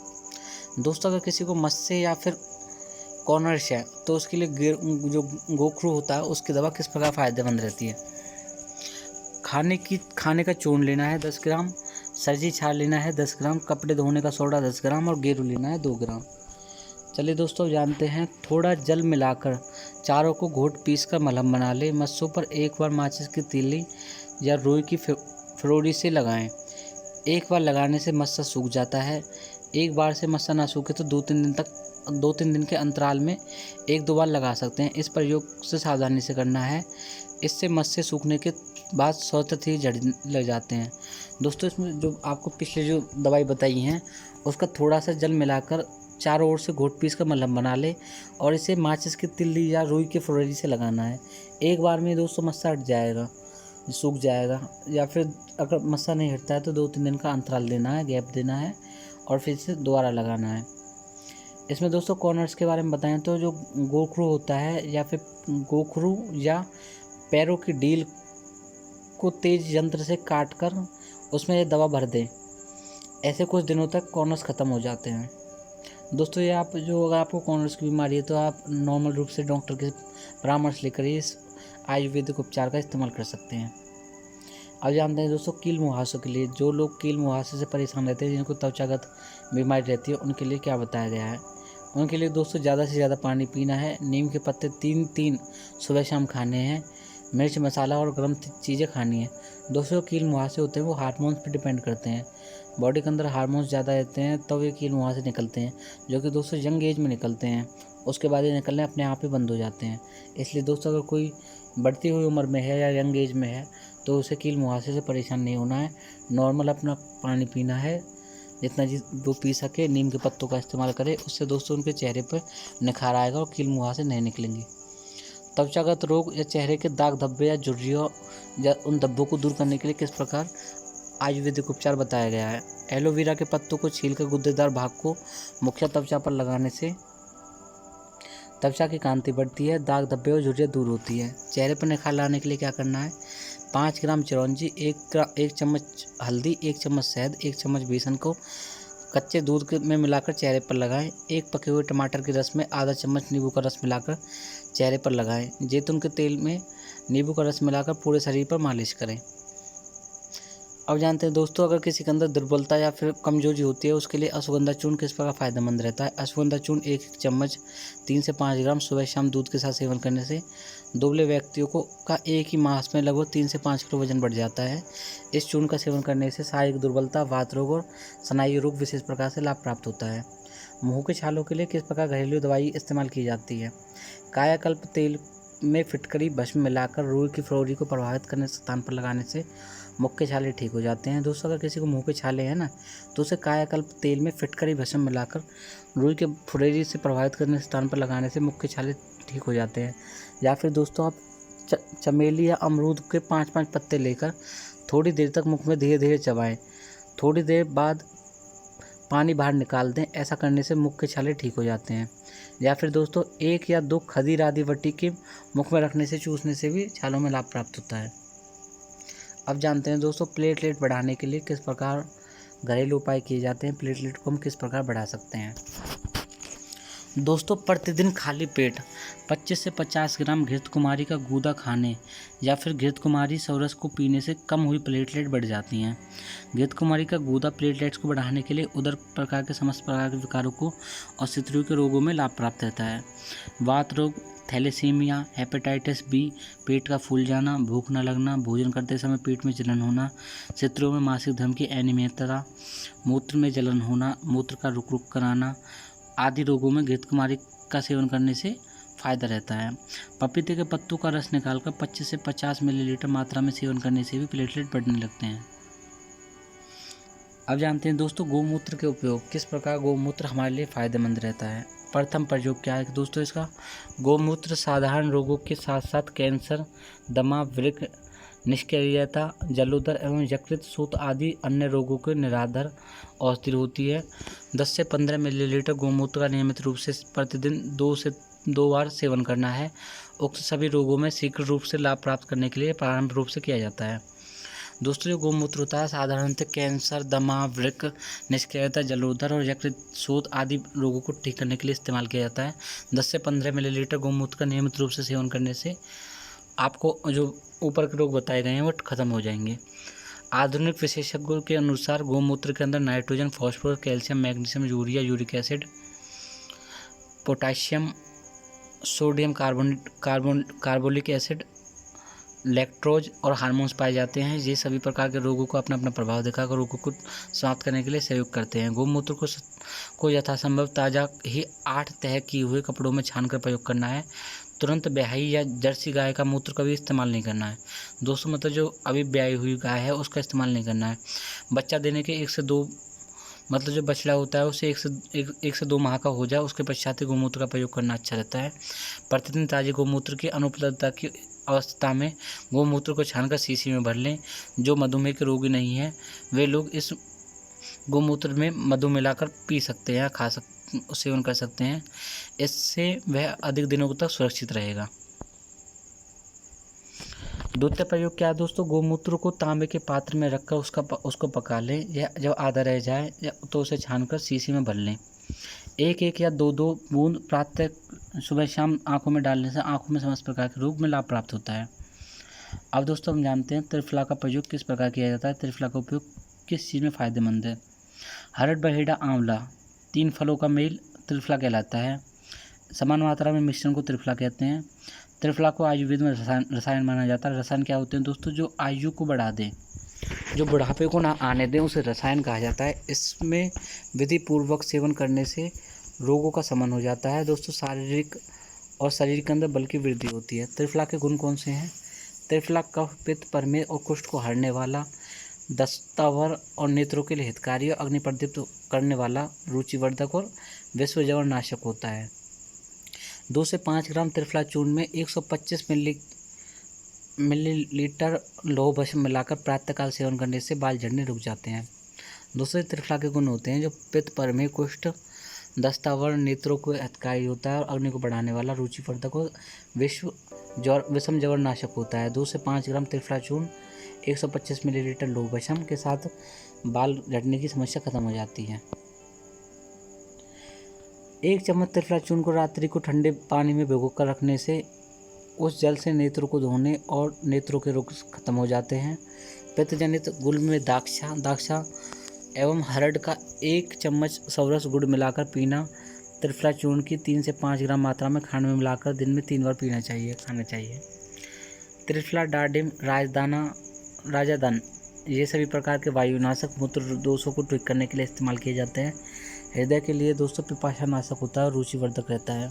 दोस्तों अगर किसी को मस्से या फिर कॉर्नर्स है तो उसके लिए जो गोखरू होता है उसकी दवा किस प्रकार फ़ायदेमंद रहती है। खाने का चूर्ण लेना है 10 ग्राम, सर्जी छाल लेना है 10 ग्राम, कपड़े धोने का सोडा 10 ग्राम और गेरू लेना है 2 ग्राम। चलिए दोस्तों जानते हैं, थोड़ा जल मिलाकर चारों को घोट पीसकर मलहम बना ले। मस्सों पर एक बार माचिस की तीली या रुई की फरोड़ी से लगाएं। एक बार लगाने से मस्सा सूख जाता है। एक बार से मस्सा ना सूखे तो 2-3 दिन के अंतराल में 1-2 बार लगा सकते हैं। इस प्रयोग से सावधानी से करना है। इससे मस्से सूखने के बाद स्वतः ही झड़ने लग जाते हैं। दोस्तों इसमें जो आपको पिछले जो दवाई बताई हैं उसका थोड़ा सा जल मिलाकर चारों ओर से घोट पीस कर मलहम बना ले और इसे माचिस की तिल्ली या रुई के फुलझड़ी से लगाना है। एक बार में दोस्तों मस्सा हट जाएगा, सूख जाएगा। या फिर अगर मस्सा नहीं हटता है तो 2-3 दिन का अंतराल देना है, गैप देना है और फिर से दोबारा लगाना है। इसमें दोस्तों कॉर्नर्स के बारे में बताएं तो जो गोखरू होता है या फिर गोखरू या पैरों की डील को तेज यंत्र से काट कर उसमें ये दवा भर दें। ऐसे कुछ दिनों तक कॉर्नर्स ख़त्म हो जाते हैं। दोस्तों ये आप जो अगर आपको कॉर्नर्स की बीमारी है तो आप नॉर्मल रूप से डॉक्टर के परामर्श लेकर ही इस आयुर्वेदिक उपचार का इस्तेमाल कर सकते हैं। अब जानते हैं दोस्तों कील मुहासों के लिए, जो लोग कील मुहासे से परेशान रहते हैं, जिनको त्वचागत बीमारी रहती है, उनके लिए क्या बताया गया है। उनके लिए दोस्तों ज़्यादा से ज़्यादा पानी पीना है, नीम के पत्ते 3-3 सुबह शाम खाने हैं, मिर्च मसाला और गर्म चीज़ें खानी है। दोस्तों कील मुहासे होते हैं वो हार्मोन्स पर डिपेंड करते हैं। बॉडी के अंदर हार्मोन्स ज़्यादा रहते हैं तब ये कील मुहासे निकलते हैं, जो कि दोस्तों यंग एज में निकलते हैं। उसके बाद ये निकलने अपने आप ही बंद हो जाते हैं। इसलिए दोस्तों अगर कोई बढ़ती हुई उम्र में है या यंग एज में है तो उसे कील मुहासे से परेशान नहीं होना है। नॉर्मल अपना पानी पीना है, जितना वो पी सके। नीम के पत्तों का इस्तेमाल करे, उससे दोस्तों उनके चेहरे पर निखार आएगा और कील मुहासे नहीं निकलेंगे। त्वचागत रोग या चेहरे के दाग धब्बे या झुर्रियों या उन धब्बों को दूर करने के लिए किस प्रकार आयुर्वेदिक उपचार बताया गया है। एलोवेरा के पत्तों को छीलकर गुद्देदार भाग को मुख्य त्वचा पर लगाने से त्वचा की कांति बढ़ती है, दाग धब्बे और झुर्रियाँ दूर होती है। चेहरे पर निखार लाने के लिए क्या करना है। 5 ग्राम चिरौंजी, 1 चम्मच हल्दी, 1 चम्मच शहद, 1 चम्मच बेसन को कच्चे दूध में मिलाकर चेहरे पर लगाएं। 1 पके हुए टमाटर के रस में आधा चम्मच नींबू का रस मिलाकर चेहरे पर लगाएं। जैतून के तेल में नींबू का रस मिलाकर पूरे शरीर पर मालिश करें। अब जानते हैं दोस्तों अगर किसी के अंदर दुर्बलता या फिर कमजोरी होती है उसके लिए अश्वगंधा चूर्ण किस प्रकार फायदेमंद रहता है। अश्वगंधा चूर्ण 1 चम्मच 3 से 5 ग्राम सुबह शाम दूध के साथ सेवन करने से दुबले व्यक्तियों का एक ही मास में लगभग 3 से 5 किलो वजन बढ़ जाता है। इस चूर्ण का सेवन करने से शारीरिक दुर्बलता, वात रोग और स्नायु रोग विशेष प्रकार से लाभ प्राप्त होता है। मुँह के छालों के लिए किस प्रकार घरेलू दवाई इस्तेमाल की जाती है। कायाकल्प तेल में फिटकरी भस्म मिलाकर रुई की फुलझड़ी को प्रभावित करने स्थान पर लगाने से मुख के छाले ठीक हो जाते हैं। दोस्तों अगर किसी को मुंह के छाले हैं ना तो उसे कायाकल्प तेल में फिटकरी भस्म मिलाकर रुई के फुलझड़ी से प्रभावित करने स्थान पर लगाने से मुख के छाले ठीक हो जाते हैं। या फिर दोस्तों आप चमेली या अमरूद के 5-5 पत्ते लेकर थोड़ी देर तक मुख में धीरे धीरे चबाएं, थोड़ी देर बाद पानी बाहर निकाल दें। ऐसा करने से मुख के छाले ठीक हो जाते हैं। या फिर दोस्तों 1 या 2 खदीर आदि वटी के मुख में रखने से चूसने से भी छालों में लाभ प्राप्त होता है। अब जानते हैं दोस्तों प्लेटलेट बढ़ाने के लिए किस प्रकार घरेलू उपाय किए जाते हैं, प्लेटलेट को हम किस प्रकार बढ़ा सकते हैं। दोस्तों प्रतिदिन खाली पेट 25 से 50 ग्राम घृतकुमारी का गूदा खाने या फिर घृतकुमारी सौरस को पीने से कम हुई प्लेटलेट बढ़ जाती हैं। घृतकुमारी का गूदा प्लेटलेट्स को बढ़ाने के लिए उदर प्रकार के समस्त प्रकार के विकारों को और शितुरों के रोगों में लाभ प्राप्त रहता है। वात रोग, थैलेसीमिया, हेपेटाइटिस बी, पेट का फूल जाना, भूख न लगना, भोजन करते समय पेट में जलन होना, शितुरों में मासिक धर्म की अनियमितता, मूत्र में जलन होना, मूत्र का रुक रुक कराना आदि रोगों में घृतकुमारी का सेवन करने से फ़ायदा रहता है। पपीते के पत्तों का रस निकालकर 25 से 50 मिलीलीटर मात्रा में सेवन करने से भी प्लेटलेट बढ़ने लगते हैं। अब जानते हैं दोस्तों गौमूत्र के उपयोग, किस प्रकार गौमूत्र हमारे लिए फ़ायदेमंद रहता है। प्रथम प्रयोग क्या है दोस्तों इसका। गौमूत्र साधारण रोगों के साथ साथ कैंसर, दमा, वृक्क, निष्क्रियता, जलोदर एवं यकृत शोथ आदि अन्य रोगों के निराधार औषधि होती है। 10 से 15 मिलीलीटर गौमूत्र का नियमित रूप से प्रतिदिन 2 से 2 बार सेवन करना है। उक्त सभी रोगों में शीघ्र रूप से लाभ प्राप्त करने के लिए प्रारंभिक रूप से किया जाता है। दोस्तों जो गौमूत्र होता है साधारणतः कैंसर, दमा, वृक्क, निष्क्रियता, जलोदर और यकृत शोथ आदि रोगों को ठीक करने के लिए इस्तेमाल किया जाता है। 10 से 15 मिलीलीटर गौमूत्र का नियमित रूप से सेवन करने से आपको जो ऊपर के रोग बताए गए हैं वो खत्म हो जाएंगे। आधुनिक विशेषज्ञों के अनुसार गौमूत्र के अंदर nitrogen, phosphorus, calcium, magnesium, urea, uric acid, potassium, sodium carbolic acid, lactose और हार्मोन्स पाए जाते हैं। ये सभी प्रकार के रोगों को अपना अपना प्रभाव दिखाकर रोगों को समाप्त करने के लिए सहयोग करते हैं। गौमूत्र को यथासंभव ताज़ा ही 8 तह किए हुए कपड़ों में छानकर प्रयोग करना है। तुरंत ब्याही या जर्सी गाय का मूत्र कभी इस्तेमाल नहीं करना है दोस्तों, मतलब जो अभी ब्याही हुई गाय है उसका इस्तेमाल नहीं करना है। बच्चा देने के 1 से 2 मतलब जो बछड़ा होता है उसे 1 से 2 माह का हो जाए उसके पश्चात ही गोमूत्र का प्रयोग करना अच्छा रहता है। प्रतिदिन ताजे गोमूत्र की अनुपलब्धता की अवस्था में गोमूत्र को छानकर शीशी में भर लें। जो मधुमेह के रोगी नहीं हैं वे लोग इस गोमूत्र में मधु मिलाकर पी सकते हैं, सेवन कर सकते हैं। इससे वह अधिक दिनों तक सुरक्षित रहेगा। द्वितीय प्रयोग क्या है दोस्तों, गोमूत्र को तांबे के पात्र में रखकर उसको पका लें। या जब आधा रह जाए तो उसे छानकर शीशी में भर लें। 1-1 या 2-2 बूंद प्रातः सुबह शाम आंखों में डालने से आंखों में समस्त प्रकार के रोग में लाभ प्राप्त होता है। अब दोस्तों हम जानते हैं त्रिफला का प्रयोग किस प्रकार किया जाता है। त्रिफला का उपयोग किस चीज़ में फ़ायदेमंद है। हरड़, बहेड़ा, आंवला 3 फलों का मेल त्रिफला कहलाता है। समान मात्रा में मिश्रण को त्रिफला कहते हैं। त्रिफला को आयुर्वेद में रसायन माना जाता है। रसायन क्या होते हैं दोस्तों, जो आयु को बढ़ा दें, जो बुढ़ापे को ना आने दें, उसे रसायन कहा जाता है। इसमें विधि पूर्वक सेवन करने से रोगों का शमन हो जाता है दोस्तों। शारीरिक और शरीर के अंदर बल की वृद्धि होती है। त्रिफला के गुण कौन से हैं। त्रिफला कफ, पित्त, प्रमेह और कुष्ठ को हरने वाला, दस्तावर और नेत्रों के लिए हितकारी और अग्नि प्रदीप्त करने वाला, रुचिवर्धक और विषजवर नाशक होता है। 2 से 5 ग्राम त्रिफला चूर्ण में 125 मिलीलीटर लौह भस्म मिलाकर प्रातःकाल सेवन करने से बाल झड़ने रुक जाते हैं। दूसरे त्रिफला के गुण होते हैं जो पित्त, प्रमेह, कुष्ठ, दस्तावर, नेत्रों को हितकारी होता है और अग्नि को बढ़ाने वाला, रुचिवर्धक और विषम जवर नाशक होता है। 2 से 5 ग्राम त्रिफला चूर्ण 125 मिलीलीटर लौह भस्म के साथ बाल झड़ने की समस्या खत्म हो जाती है। 1 चम्मच त्रिफला चूर्ण को रात्रि को ठंडे पानी में भिगोकर रखने से उस जल से नेत्रों को धोने और नेत्रों के रोग खत्म हो जाते हैं। पित्त जनित गुल्म में दाक्षा एवं हरड़ का 1 चम्मच सौरस गुड़ मिलाकर पीना। त्रिफला चूर्ण की 3 से 5 ग्राम मात्रा में खाने में मिलाकर दिन में 3 बार खाना चाहिए। त्रिफला, डार्डिम, राजादान ये सभी प्रकार के वायुनाशक मूत्र दोषों को ठीक करने के लिए इस्तेमाल किए जाते हैं। हृदय के लिए दोस्तों पिपाशा नाशक होता है और रुचिवर्धक रहता है।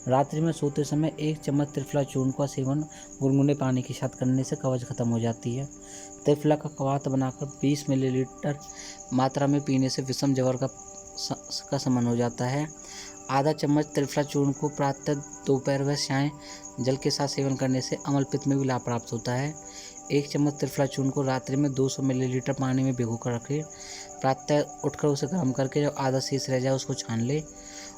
रात्रि में सोते समय 1 चम्मच त्रिफला चूर्ण का सेवन गुनगुने पानी के साथ करने से कवच खत्म हो जाती है। त्रिफला का कवात बनाकर 20 मिलीलीटर मात्रा में पीने से विषम जवर का शमन हो जाता है। आधा चम्मच त्रिफला चूर्ण को प्रातः, दोपहर व सायं जल के साथ सेवन करने से अम्ल पित्त में भी लाभ प्राप्त होता है। 1 चम्मच त्रिफला चूर्ण को रात्रि में 200 मिलीलीटर पानी में भिगोकर रखें। प्रातः उठकर उसे गर्म करके जब आधा शेष रह जाए उसको छान ले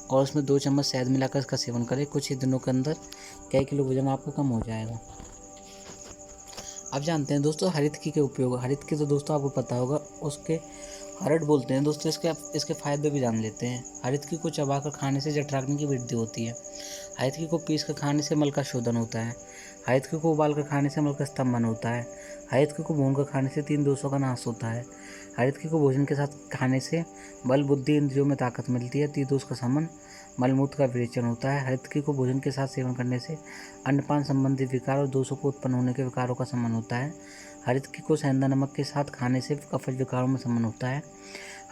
और उसमें 2 चम्मच शहद मिलाकर इसका सेवन करें। कुछ ही दिनों के अंदर कई किलो वजन आपका कम हो जाएगा। अब जानते हैं दोस्तों हरितकी के उपयोग। हरितकी तो दोस्तों आपको पता होगा, उसके हरड़ बोलते हैं दोस्तों। इसके फायदे भी जान लेते हैं। हरितकी को चबाकर खाने से जठराग्नि की वृद्धि होती है। हरितकी को पीस कर खाने से मल का शोधन होता है। हरितकी को उबाल कर खाने से मल का स्तंभन होता है। हरितकी को भून कर खाने से 3 दोषों का नाश होता है। हरितकी को भोजन के साथ खाने से बल, बुद्धि, इंद्रियों में ताकत मिलती है। त्रिदोष का शमन, मलमूत्र का विरेचन होता है। हरितकी को भोजन के साथ सेवन करने से अन्नपान संबंधी विकार और दोषों को उत्पन्न होने के विकारों का शमन होता है। हरितकी को सेंधा नमक के साथ खाने से कफज विकारों में शमन होता है।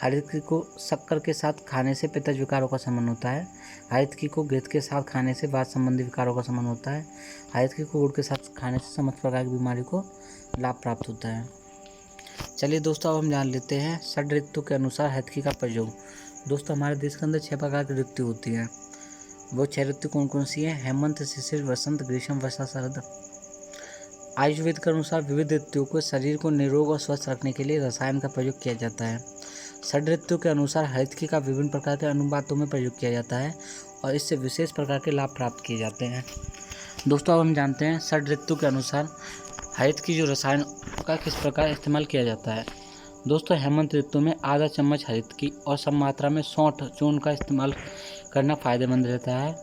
हरितकी को शक्कर के साथ खाने से पित्तज विकारों का शमन होता है। हरितकी को घृत के साथ खाने से वात संबंधी विकारों का शमन होता है। हरितकी को गुड़ के साथ खाने से समस्त प्रकार की बीमारी को लाभ प्राप्त होता है। चलिए दोस्तों अब हम जान लेते हैं षड ऋतु के अनुसार हरितकी का प्रयोग। दोस्तों हमारे देश के अंदर 6 प्रकार की ऋतु होती है। वो 6 ऋतु कौन कौन सी हैं। हेमंत, शिशिर, वसंत, ग्रीष्म, वर्षा, शरद। आयुर्वेद के अनुसार विविध ऋतुओं को शरीर को निरोग और स्वस्थ रखने के लिए रसायन का प्रयोग किया जाता है। षड ऋतु के अनुसार हरितकी का विभिन्न प्रकार के अनुपातों में प्रयोग किया जाता है और इससे विशेष प्रकार के लाभ प्राप्त किए जाते हैं। दोस्तों अब हम जानते हैं षड ऋतु के अनुसार हरितकी जो रसायन का किस प्रकार इस्तेमाल किया जाता है। दोस्तों हेमंत ऋतु में आधा चम्मच हरितकी और सम मात्रा में सौंठ चूर्ण का इस्तेमाल करना फायदेमंद रहता है।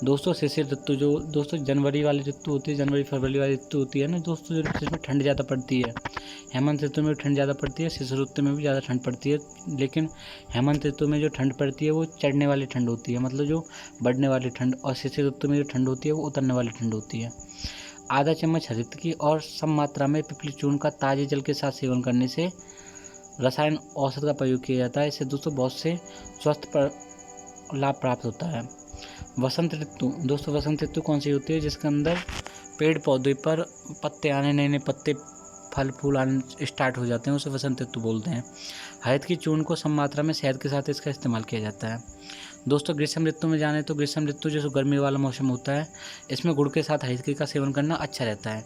दोस्तों शिशिर ऋतु जो दोस्तों जनवरी वाली ऋतु होती है, जनवरी फरवरी वाली ऋतु होती है ना दोस्तों, जिसमें ठंड ज़्यादा पड़ती है। हेमंत ऋतु में ठंड ज़्यादा पड़ती है, शिशिर ऋतु में भी ज़्यादा ठंड पड़ती है। लेकिन हेमंत ऋतु में जो ठंड पड़ती है वो चढ़ने वाली ठंड होती है, मतलब जो बढ़ने वाली ठंड, और शिशिर ऋतु में जो ठंड होती है वो उतरने वाली ठंड होती है। आधा चम्मच हरितकी और सम मात्रा में पिपली चूर्ण का ताजे जल के साथ सेवन करने से रसायन औषध का प्रयोग किया जाता है। इससे दोस्तों बहुत से स्वास्थ्य पर लाभ प्राप्त होता है। वसंत ऋतु, दोस्तों वसंत ऋतु कौन सी होती है? जिसके अंदर पेड़ पौधे पर पत्ते आने, नए नए पत्ते, फल फूल आने स्टार्ट हो जाते हैं, उसे वसंत ऋतु बोलते हैं। हरित की चूर्ण को सम मात्रा में शहद के साथ इसका इस्तेमाल किया जाता है। दोस्तों ग्रीष्म ऋतु में जाने तो ग्रीष्म ऋतु जो गर्मी वाला मौसम होता है, इसमें गुड़ के साथ हरित का सेवन करना अच्छा रहता है।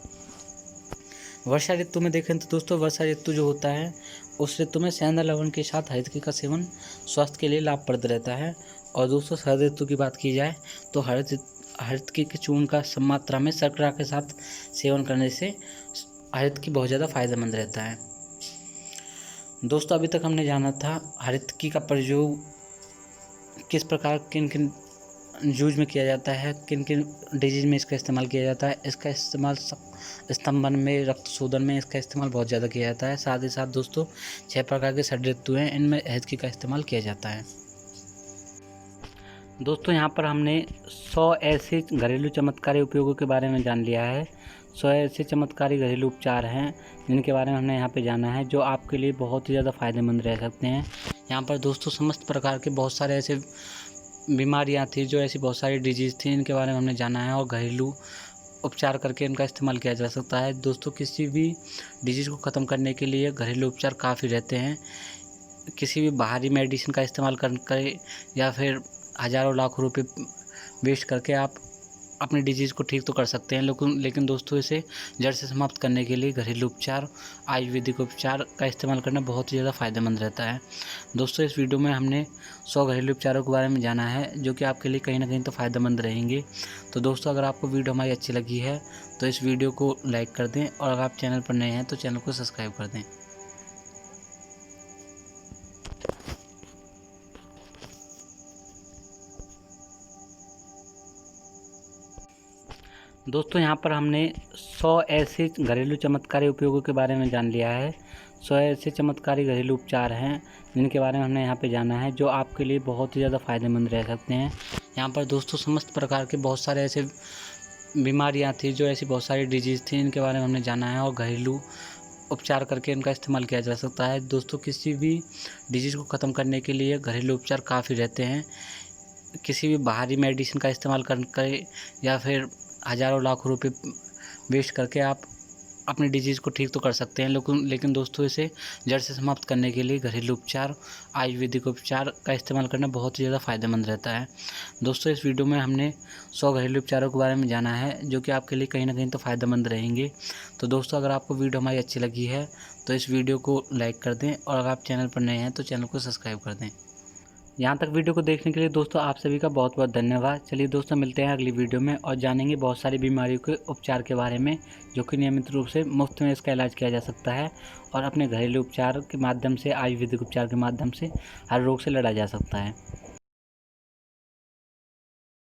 वर्षा ऋतु में देखें तो दोस्तों वर्षा ऋतु जो होता है, उस ऋतु में सेंधा लवण के साथ हरित का सेवन स्वास्थ्य के लिए लाभप्रद रहता है। और दोस्तों शरद ऋतु की बात की जाए तो हरित के चूर्ण का सम मात्रा में शर्करा के साथ सेवन करने से हरित की बहुत ज़्यादा फायदेमंद रहता है। दोस्तों अभी तक हमने जाना था हरित का प्रयोग किस प्रकार किन किन यूज में किया जाता है, किन किन डिजीज में इसका इस्तेमाल किया जाता है। इसका इस्तेमाल स्तंभन में, रक्त शोधन में इसका इस्तेमाल बहुत ज़्यादा किया जाता है। साथ ही साथ दोस्तों 6 प्रकार के षड ऋतु हैं, इनमें हरित का इस्तेमाल किया जाता है। दोस्तों यहाँ पर हमने 100 ऐसे घरेलू चमत्कारी उपयोगों के बारे में जान लिया है। 100 ऐसे चमत्कारी घरेलू उपचार हैं जिनके बारे में हमने यहाँ पे जाना है, जो आपके लिए बहुत ही ज़्यादा फायदेमंद रह सकते हैं। यहाँ पर दोस्तों समस्त प्रकार के बहुत सारे ऐसे बीमारियाँ थी, जो ऐसी बहुत सारी डिजीज़ थी, इनके बारे में हमने जाना है और घरेलू उपचार करके इनका इस्तेमाल किया जा सकता है। दोस्तों किसी भी डिजीज़ को ख़त्म करने के लिए घरेलू उपचार काफ़ी रहते हैं। किसी भी बाहरी मेडिसिन का इस्तेमाल कर या फिर हज़ारों लाखों रुपए वेस्ट करके आप अपनी डिजीज़ को ठीक तो कर सकते हैं, लेकिन दोस्तों इसे जड़ से समाप्त करने के लिए घरेलू उपचार, आयुर्वेदिक उपचार का इस्तेमाल करना बहुत ही ज़्यादा फायदेमंद रहता है। दोस्तों इस वीडियो में हमने 100 घरेलू उपचारों के बारे में जाना है, जो कि आपके लिए कहीं ना कहीं तो फ़ायदेमंद रहेंगे। तो दोस्तों अगर आपको वीडियो हमारी अच्छी लगी है तो इस वीडियो को लाइक कर दें, और अगर आप चैनल पर नए हैं तो चैनल को सब्सक्राइब कर दें। दोस्तों यहाँ पर हमने 100 ऐसे घरेलू चमत्कारी उपयोगों के बारे में जान लिया है। 100 ऐसे चमत्कारी घरेलू उपचार हैं जिनके बारे में हमने यहाँ पे जाना है, जो आपके लिए बहुत ही ज़्यादा फायदेमंद रह सकते हैं। यहाँ पर दोस्तों समस्त प्रकार के बहुत सारे ऐसे बीमारियाँ थी, जो ऐसी बहुत सारी डिजीज़ थी, इनके बारे में हमने जाना है और घरेलू उपचार करके इनका इस्तेमाल किया जा सकता है। दोस्तों किसी भी डिजीज़ को ख़त्म करने के लिए घरेलू उपचार काफ़ी रहते हैं। किसी भी बाहरी मेडिसिन का इस्तेमाल कर या फिर हज़ारों लाखों रुपए वेस्ट करके आप अपनी डिजीज़ को ठीक तो कर सकते हैं, लेकिन दोस्तों इसे जड़ से समाप्त करने के लिए घरेलू उपचार, आयुर्वेदिक उपचार का इस्तेमाल करना बहुत ही ज़्यादा फायदेमंद रहता है। दोस्तों इस वीडियो में हमने 100 घरेलू उपचारों के बारे में जाना है, जो कि आपके लिए कहीं ना कहीं तो फ़ायदेमंद रहेंगे। तो दोस्तों अगर आपको वीडियो हमारी अच्छी लगी है तो इस वीडियो को लाइक कर दें, और अगर आप चैनल पर नए हैं तो चैनल को सब्सक्राइब कर दें। यहाँ तक वीडियो को देखने के लिए दोस्तों आप सभी का बहुत बहुत धन्यवाद। चलिए दोस्तों मिलते हैं अगली वीडियो में और जानेंगे बहुत सारी बीमारियों के उपचार के बारे में, जो कि नियमित रूप से मुफ्त में इसका इलाज किया जा सकता है, और अपने घरेलू उपचार के माध्यम से, आयुर्वेदिक उपचार के माध्यम से हर रोग से लड़ा जा सकता है।